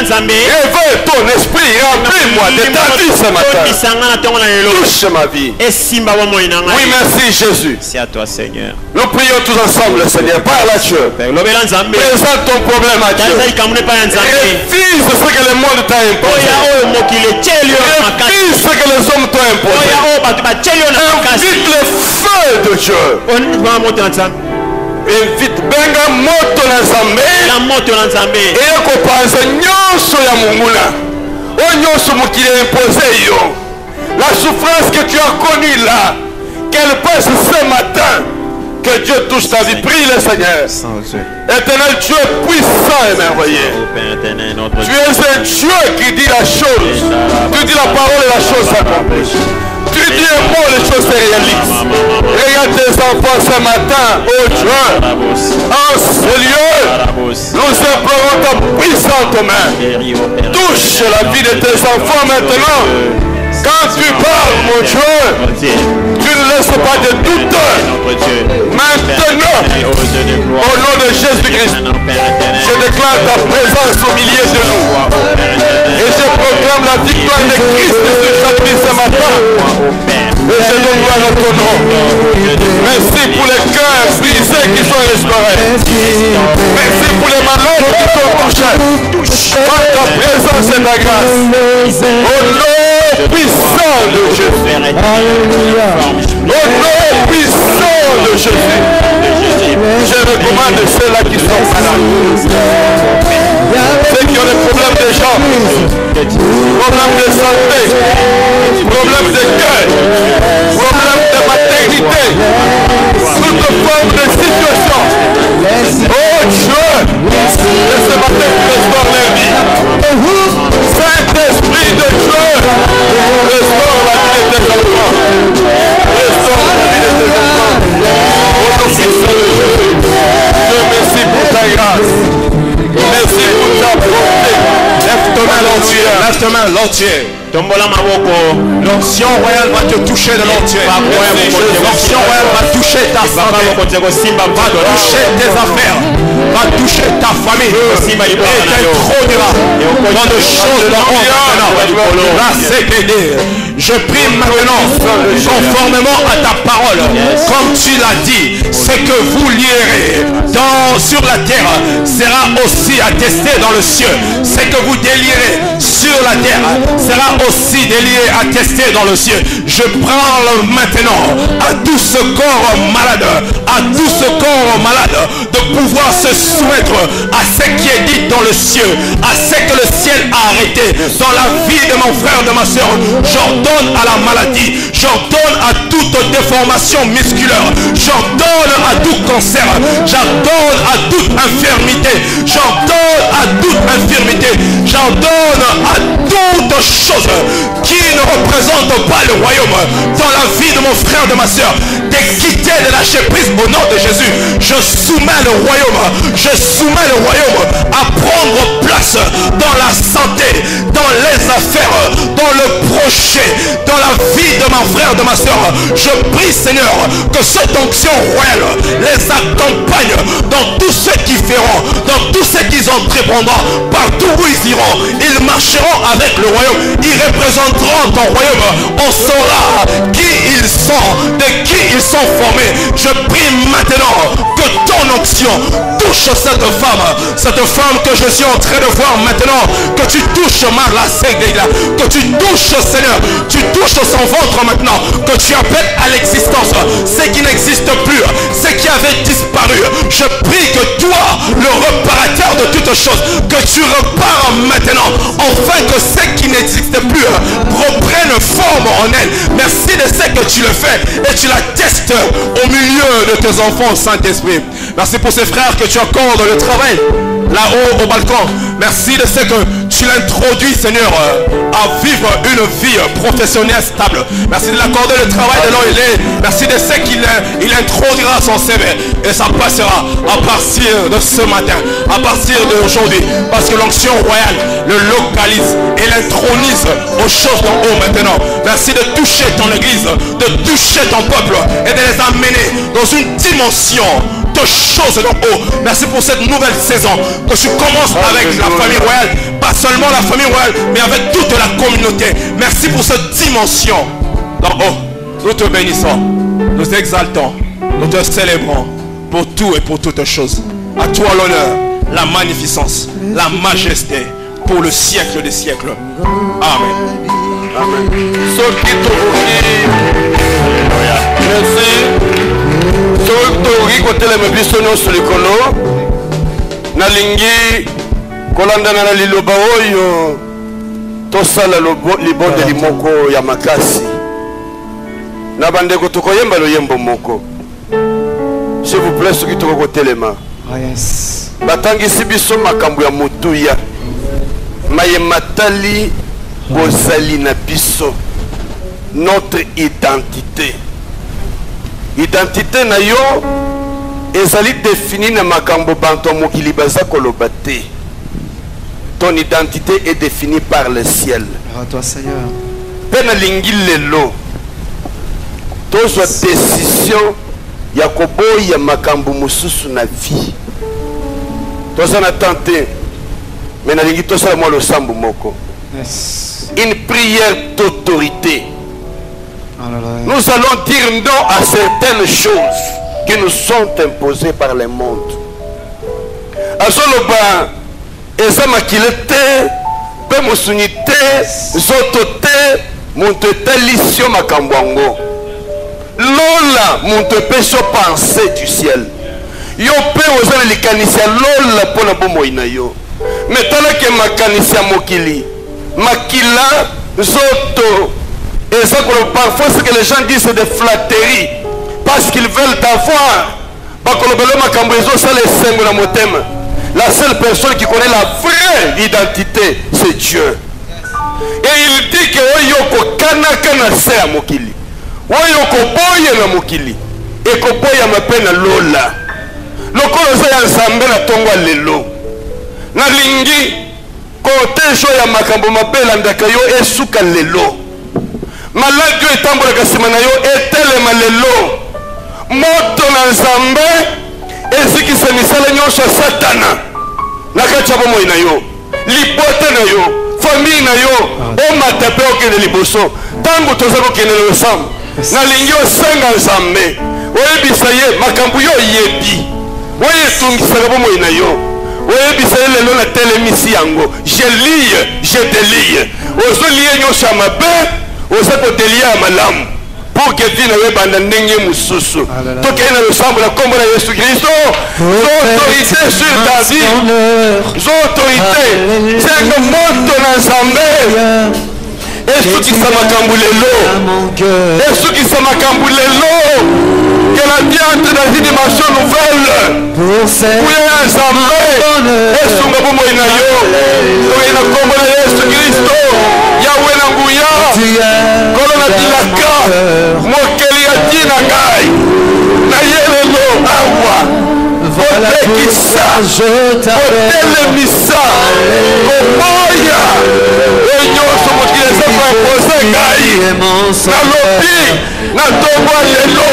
Speaker 2: éveille ton esprit, remplis-moi de ta vie ce matin. Touche ma vie. Oui, merci Jésus.
Speaker 1: C'est à toi Seigneur.
Speaker 2: Nous prions tous ensemble Seigneur. Parle à Dieu. Présente ton problème à Dieu. Refuse ce que le monde t'a imposé. Refuse ce que les hommes t'ont imposé. Invite le feu de Dieu. Invite benga moto na Nzambe ekopanza nyonso ya monguna oyo nyonso mokili imposé yo. La souffrance que tu as connue là, qu'elle passe ce matin, que Dieu touche ta vie. Prie le Seigneur. Éternel Dieu puissant et merveilleux, tu es un Dieu qui dit la chose, tu dis la parole et la chose s'accomplit. Tu dis un mot, les choses se réalisent. Regarde tes enfants ce matin, oh Dieu, en ce lieu, nous implorons ta puissante main. Touche la vie de tes enfants maintenant. Quand tu parles, mon Dieu, tu ne laisses pas de doute. Maintenant, au nom de Jésus-Christ, je déclare ta présence au milieu de nous. Et je proclame la victoire de Christ sur chaque vie ce matin. je donne gloire à ton nom. Merci pour les cœurs brisés qui sont restaurés. Merci pour les malades qui sont touchés par ta présence et ta grâce. Au nom puissant de Jésus. Au nom puissant de Jésus. Je recommande ceux-là qui sont malades. Ceux qui ont des problèmes de jambes, problèmes de santé, problèmes de cœur, problèmes de maternité, toute forme de situation. Oh Dieu, et ce matin tu restaures leur vie. Saint-Esprit de Dieu, restaure la vie de tes enfants. Restaure la vie de tes enfants. Au nom puissant de Jésus, je merci pour ta grâce. Merci pour ta bonté. Lève ta main l'entier. Lève ta main l'entier. L'onction royale va te toucher de l'entier. L'onction royale va toucher ta santé, va toucher tes affaires, va toucher ta famille et t'introduira dans de choses de honte. Je prie maintenant, conformément à ta parole, comme tu l'as dit, ce que vous lierez sur la terre sera aussi attesté dans le ciel. Ce que vous délierez sur la terre sera aussi délié, attesté dans le ciel. Je parle maintenant à tout ce corps malade, à tout ce corps malade de pouvoir se soumettre à ce qui est dit dans le ciel, à ce que le ciel a arrêté dans la vie de mon frère, de ma soeur. J'ordonne à la maladie, j'ordonne à toute déformation musculaire, j'ordonne à tout cancer, j'ordonne à toute infirmité, j'ordonne à toute infirmité, j'ordonne à toute chose qui ne représente pas le royaume dans la vie de mon frère, de ma soeur, de quitter, de lâcher prise au nom de Jésus. Je soumets le royaume, je soumets le royaume à prendre place dans la santé, dans les affaires, dans le projet, dans la vie de mon frère, de ma soeur. Je prie, Seigneur, que cette onction royale les accompagne dans tout ce qu'ils feront, dans tout ce qu'ils entreprendront, partout où ils iront. Ils marcheront avec le royaume, ils représenteront ton royaume. On saura qui ils sont, de qui ils sont formés. Je prie maintenant que ton onction touche cette femme que je suis en train de voir maintenant, que tu touches Marla Segreila, que tu touches, Seigneur, tu touches son ventre maintenant, que tu appelles à l'existence ce qui n'existe plus, ce qui avait disparu. Je prie que toi, le réparateur de toutes choses, que tu repars maintenant, afin que ce qui n'existe plus reprenne forme en elle. Merci de ce que tu le fais et tu la testes au milieu de tes enfants, Saint-Esprit. Merci pour ces frères que tu accordes le travail là-haut au balcon. Merci de ce que tu l'introduis, Seigneur, à vivre une vie professionnelle stable. Merci de l'accorder le travail de l'homme. Merci de ce qu'il introduira son CV. Et ça passera à partir de ce matin, à partir d'aujourd'hui. Parce que l'onction royale le localise et l'intronise aux choses d'en haut maintenant. Merci de toucher ton église, de toucher ton peuple et de les amener dans une dimension de choses d'en haut. Merci pour cette nouvelle saison que tu commences avec la famille royale, pas seulement la famille royale, mais avec toute la communauté. Merci pour cette dimension d'en haut. Nous te bénissons, nous exaltons, nous te célébrons pour tout et pour toutes choses. À toi l'honneur, la magnificence, la majesté pour le siècle des siècles. Amen. Amen. Nalingi kolandana na liloba oyo tosala libonde limoko ya makasi na bandeko tokoyemba loyembo moko. S'il vous plaît, soki toko telema. Yes. Batangisi biso makambo ya mutuya mayematali bozali na biso notre identité. Identité na yo ezali définie na makambo banto mokili baza koloba te. Ton identité est définie par le ciel.
Speaker 1: À toi, Seigneur.
Speaker 2: Pena lingi lelo tozwa décision ya koboya makambo mususu na vie. Toza na tenter mais na lingi tosala mo losambo moko. Yes. Une prière d'autorité. Nous allons dire non à certaines choses qui nous sont imposées par le monde. Azoloba eza makile te pe musuni te zoto te muntu etalisio makambo yango lola muntu epesi yo pensée du ciel yo pe oza na likanisi ya lola mpona bomoi na yo me talaki makanisi ya mokili makila zoto eza koloba parfois ce que les gens disent c'est des flatteries parce qu'ils veulent t'avoir bakolobela makambo ezosala esengo na motema. La seule personne qui connaît la vraie identité, c'est Dieu. Et il dit que oyoko kanaka na se ya mokili. Oyoko boye na mokili. Et ko boya mapena lola. Lokolo za ya nzambe na tongwa lelo. Na lingi kotejo ya makambo mapela ndaka yo esuka lelo. Maladi etambola kasima na yo etelema lelo. Moto na nzambe ezikisa misala nyosho satana nakati bomoi na yo libote na yo famille na yo omata pe okende liboso tango toza kokende losambo nalingi osenga nzambe oyebisa ye makambo yo yebi oyetungisaka bomoi na yo oyebisa ye lelo na telemisi yango je delie ozolie nyosho ya mabe oza kodelia ya malamu pour que vie ne banda ndenge mususu toke na losambo la kombo na Yesu Kristo autorité sur ta vie autorité c'est que moto na nzambe Yesu kisa makambo lelo Yesu kisa makambo lelo que la vie entre dans une dimension nouvelle pour ya nzambe Yesu ngabo moina yo toke na kombo na Yesu Kristo Yahweh na nguya kolona dilaka mokeli ya tina ngai na yelelo awa otekisa otelemisa komoya enyonso mokili eza koepose ngai nalobi na tongo lelo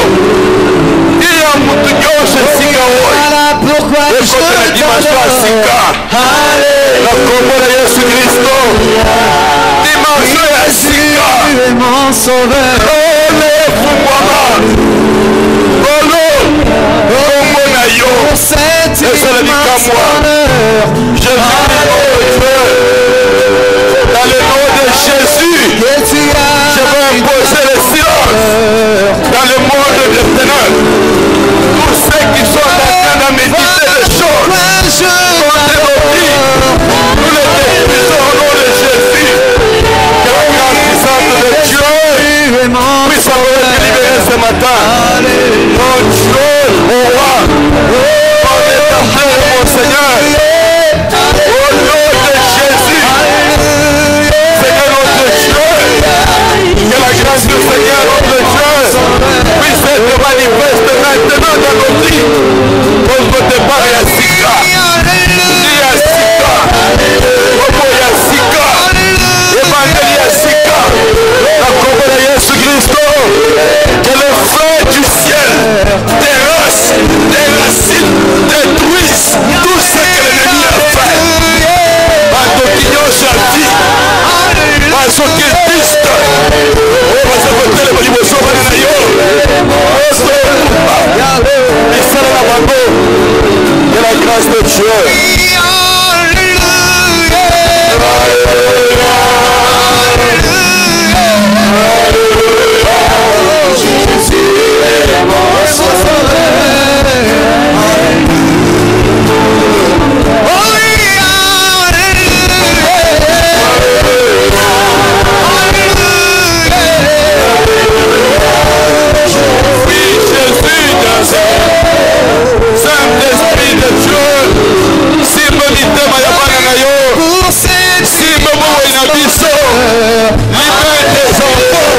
Speaker 2: iya mutu nyonso esika oyo ekota na dimension ya sika na kombo na Yesu Kristo dimension ya sika dans le nom de Jésus, je vais imposer le silence dans le monde des ténèbres. Tous ceux qui sont en train de méditer les choses contre nos vies, nous les détruisons au nom de Jésus. Que la grâce puissante de Dieu puisse avoir été libérée ce matin. Mon Dieu, mon roi, mon éternel, mon Seigneur, au nom de Jésus, Seigneur notre Dieu, que la grâce du Seigneur notre Dieu puisse être manifeste maintenant dans nos vies. Notre départ est à Sika, dit à Sika, Kobo est à Sika, Évangélie à Sika, la Kobo de Jésus Christ, que le feu du ciel terrasse, des racines, détruise tout ce que l'ennemi a fait. Batokinyo Shati, Basoketiste, Basakotele Baliboso Bananayo, Osto Kupa, Isala Nabango, de la grâce de Dieu. Saint-Esprit de Dieu, si bonité mayabana na yo, si bobo ina biso, libère tes enfants.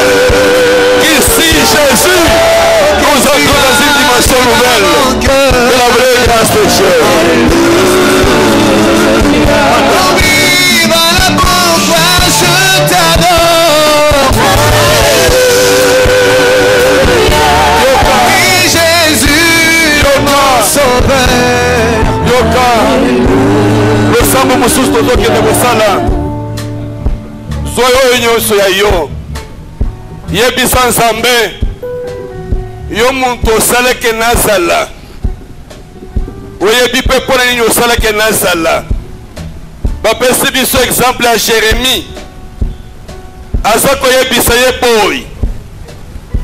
Speaker 2: Ici Jésus nous entre dans une dimension nouvelle de la vraie grâce de Dieu. Voilà pourquoi je t'adore. Jésus, mon sauveur. Yoka, le sambo mususu tozokende kosala. Soyo nyonso ya yo. yebisa nzambe yo muntu osaleke nazala oyebi mpe mpona nini osaleke nazala. Bapesi biso exemple ya Jérémie aza koyebisa ye boy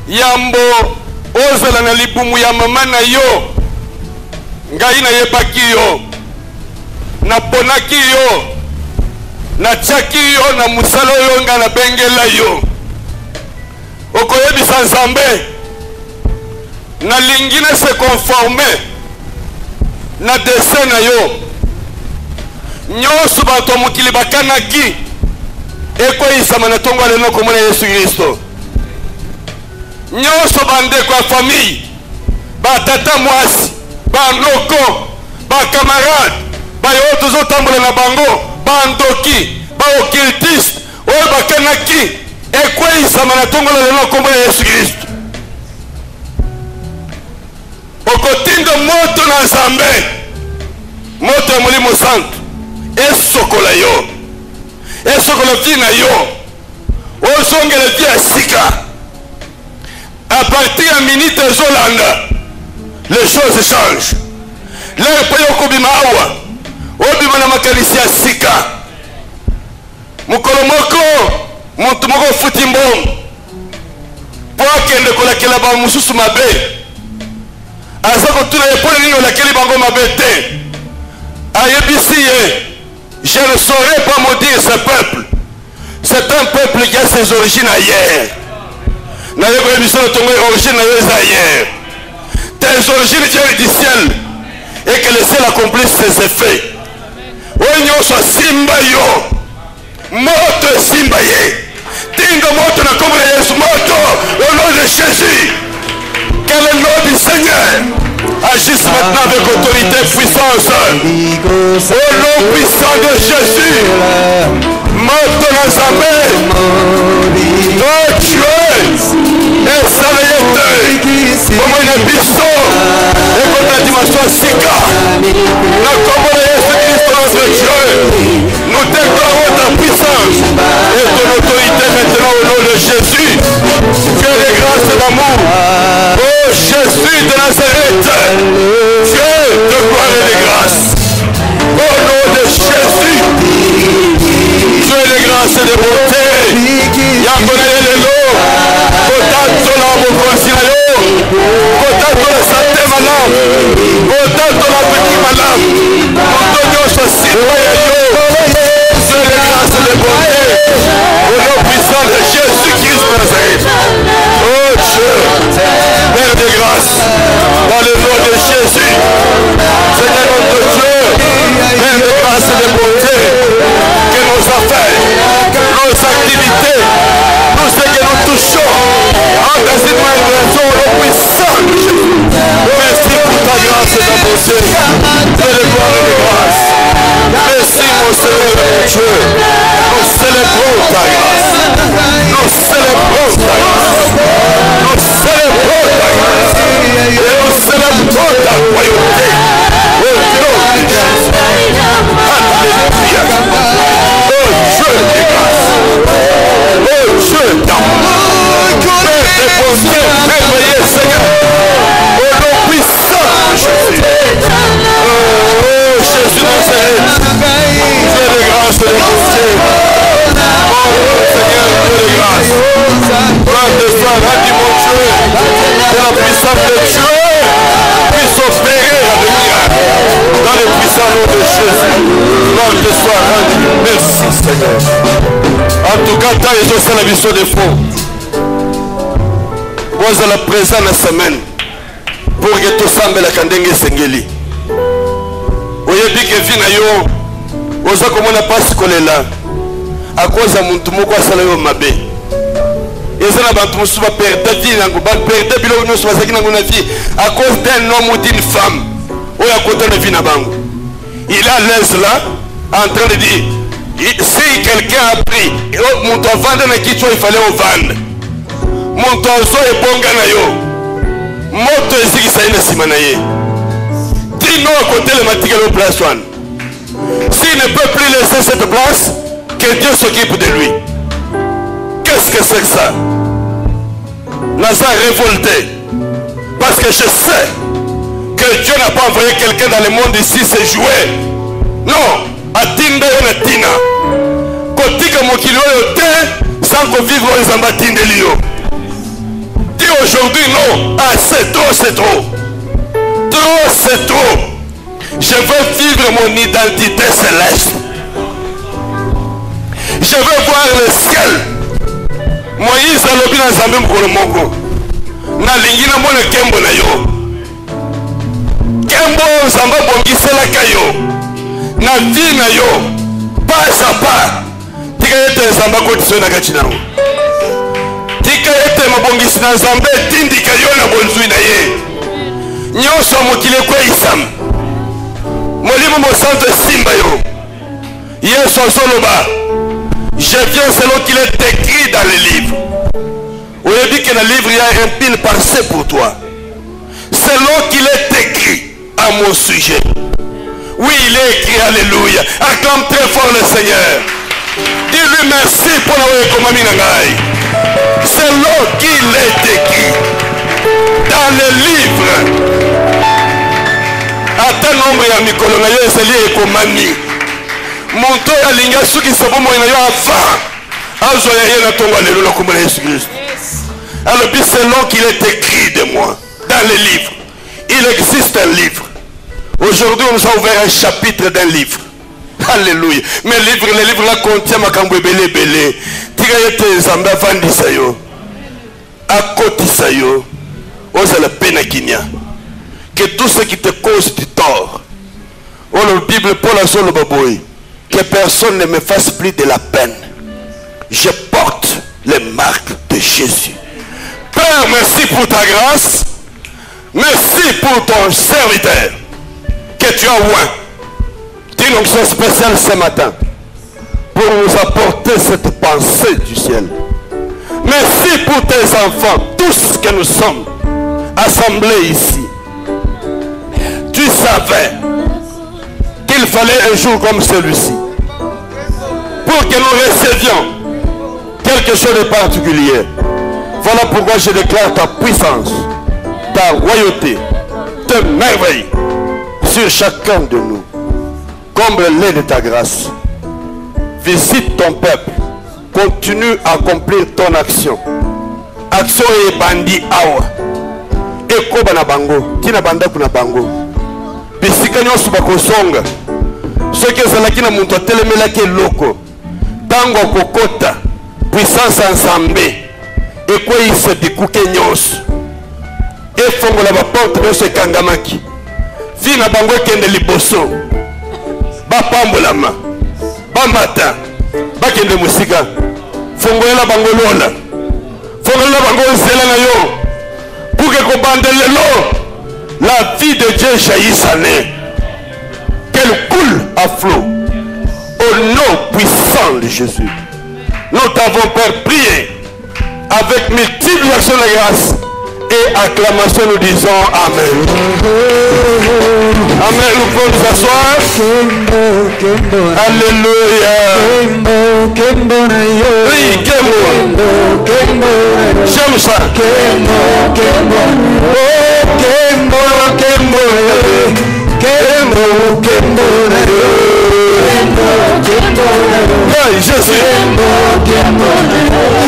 Speaker 2: yambo ozala na libumu ya mama na yo ngai nayebaki yo naponaki yo natiaki yo na mosala oyo ngai nabengela yo. Okoyebisa nzambe nalingi na se conforme na dessin na yo nyonso bato mokili bakanaki ekoyisama na ntongo alelo komona Yesu Kristo. Nyonso bandeko ya famille batata mwasi bandoko bakamarade bayo tozotambola na bango bandoki baokiltiste oyo bakanaki ekoyisama na ntongo alelo komona Yesu Kristo. Okotinda moto na nzambe moto ya molimo santo esokola yo esokola vi na yo ozongela vi ya sika. À partir ya minute ezolanda les choses changent. Lelo mpo yo kobima awa obima na makanisi ya sika. Mokolo moko moto moko ofuti mbongo mpo akende kolakela bango mosusu mabe aza kotuna ye mpo nini olakeli bango mabe te. Ayebisi ye je ne saurais pas maudire ce peuple. C'est un peuple qui a ses origines ailleurs. N'ayez pas ton origine ailleurs. Tes origines viennent du ciel et que le ciel accomplisse ses effets. Oignon soit simba yo. Moto simba ye. Tingo moto na comme Yesu moto au nom de Jésus. Quel est le nom du Seigneur? Agisse maintenant avec autorité et puissance. Au nom puissant de Jésus. Moto na zambe. Oh Dieu. Et ça le comme une biso. Et comme la dimension sika. La commune de Jésus notre Dieu. Nous déclarons ta puissance et ton autorité maintenant au nom de Jésus. Dieu de grâce et d'amour. Oh Jésus de Nazareth. Dieu de gloire et de grâce. Au nom de Jésus. Dieu de grâce et de bonté. Yakonele lelo. Kotato la mokonzi na yo. Kotato la santé malade. Kotato la petit malade. Koto nyonso simba ya yo. Dieu de grâce et de bonté. Au nom puissant de Jésus-Christ de Nazareth. Oh Dieu. Père de grâce. Dans le nom de Jésus. Seigneur notre Dieu. Père de grâce et de bonté. Que nos affaires, nos activités, tout ce que nous touchons, en dans cette relation au puissant de Jésus. Merci pour ta grâce et ta bonté. Dieu de gloire et de grâce. Merci mon Seigneur mon Dieu. Nous célébrons ta grâce. Nous célébrons ta grâce. Nous célébrons ta grâce. Et nous célébrons ta royauté. Au nom de Jésus. Alléluia. Oh Dieu de grâce. Oh Dieu d'amour. Père de bonté, merveilleux Seigneur. Au nom puissant de Jésus. Oh Jésus Nazareth. Dieu de grâce et de bonté. Oh Seigneur, Dieu de grâce. Gloire de soi, rendu mon Dieu. Que la puissance de Dieu puisse opérer avec miracle. Dans le puissant nom de Jésus. Gloire de soi, rendu. Merci Seigneur. En tout cas, tant ils ont ça la vision de faux. Vous allez présent la semaine. Pour que tout semble la kandenge sengeli. Oyebi que vina yo. Oza komona pasi kolela. A cause ya muntu moko asala yo mabe. Ezana bantu musu ba perdre vie nango, ba perdre bilo nyonso bazaki nango na vie à cause d'un homme ou d'une femme. Oya kota na vie na bango. Il est à l'aise là en train de dire si quelqu'un a pris mon to vendre na kichwa il fallait au vendre. Mon to zo e bonga na yo. Moto eziki sa ina sima na ye. Dino à côté le matikelo place one. S'il ne peut plus laisser cette place, que Dieu s'occupe de lui. Qu'est-ce que c'est que ça? Naza révolté. Parce que je sais que Dieu n'a pas envoyé quelqu'un dans le monde ici se jouer. Non. Atinda yon atina. Kotika mokili oyo te sans qu'on vive les ambatinde lio. Dis aujourd'hui non. Ah c'est trop, c'est trop. Trop, c'est trop. Je veux vivre mon identité céleste. Je veux voir le ciel. Moïse a lobi na Zambé mkolo moko. Na lingina mone kembo na yo. Kembo Zamba bongisela kayo. Na vie na yo. Pas à pas. Tika yete Zamba kotiso na kachina. Tika yete mabongisi na Zambé tindika yo na bonzui na ye. Nyoso mokile kwa isam. Molimo mosanto simba yo. Yesu azoloba. Je viens selon qu'il est écrit dans les livres. On a dit que dans le livre il y a un pile passé pour toi. Selon qu'il est écrit à mon sujet. Oui, il est écrit, alléluia. Acclame très fort le Seigneur. Dis-lui merci pour la commandé. Selon qu'il est écrit dans les livres. À tel nombre il y a Mikolo na yo eseli ekomami. Monto ya linga suki sabo mo na yo avant. Azo ya yena tonga lelo na komona Jésus Christ. Alors puis selon qu'il est écrit de moi dans les livres. Il existe un livre. Aujourd'hui on nous a ouvert un chapitre d'un livre. Alléluia. Mais le livre là contient makambo belé belé. Tika yete Zamba vandi sayo. Akoti sayo. Oza la pena kinya. Que tout ce qui te cause du tort. Oh la Bible Paul a le baboui. Que personne ne me fasse plus de la peine. Je porte les marques de Jésus. Père, merci pour ta grâce. Merci pour ton serviteur. Que tu as oint. Une onction spéciale ce matin. Pour nous apporter cette pensée du ciel. Merci pour tes enfants. Tous que nous sommes assemblés ici. Tu savais qu'il fallait un jour comme celui-ci pour que nous recevions quelque chose de particulier. Voilà pourquoi je déclare ta puissance, ta royauté, tes merveilles sur chacun de nous. Comble-les de ta grâce. Visite ton peuple. Continue à accomplir ton action. Action et bandi awa. Eko bana bango. Tina banda kuna bango. Bisika nyoso bakosonga. Soki ezalaki na muntu atelemelaki eloko. Tango kokota. Puissance ensemble. Ekweyisa bikuke nyonso. Efongola baporte nyonso ekangamaki. Vi na bango ekende liboso. Bapambolama. Bamata. Bakende musika. Fongola bango lola. Fongola bango zela na yo. Pour que kobandelelo. La vie de Dieu jaillisse en elle. Qu'elle coule à flot. Au nom puissant de Jésus. Nous t'avons Père prié. Avec multiples actions de grâce et acclamations, nous disons Amen. Amen. Nous pouvons nous asseoir. Alléluia. Oui, j'aime ça. Jésus.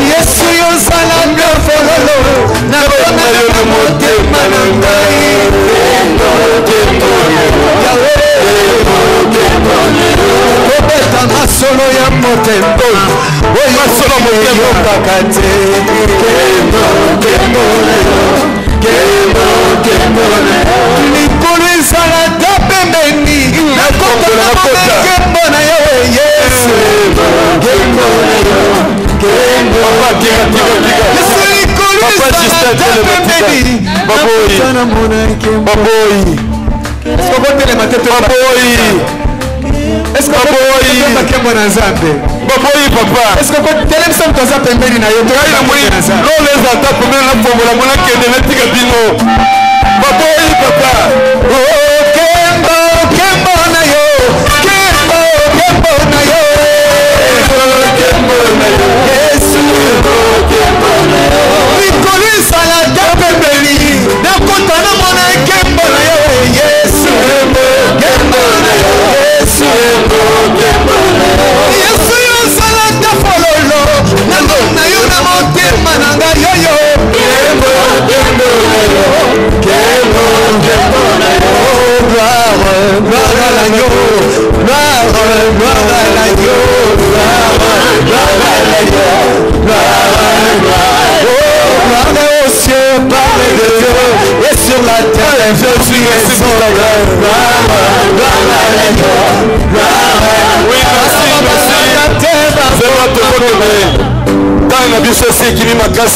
Speaker 2: Yesu yozalanga fololo na bona yo motema na ngai. Obeta masolo ya motembo. Oyo masolo motembo kakate. Likolo ezala ta pembeni. Nakota na kembo na yo Yesu. Kembo na yo. Est-ce que papa est-ce que télé sommes tous à pembeni na yo lo les ata pembeni na fongola mona kende na tika bino baboyi papa oh kembo kembo na yo kembo kembo na yo kembo na yo Yesu kembo na yo merci. C'est votre côté. Dans la vie, c'est qui m'a cassé.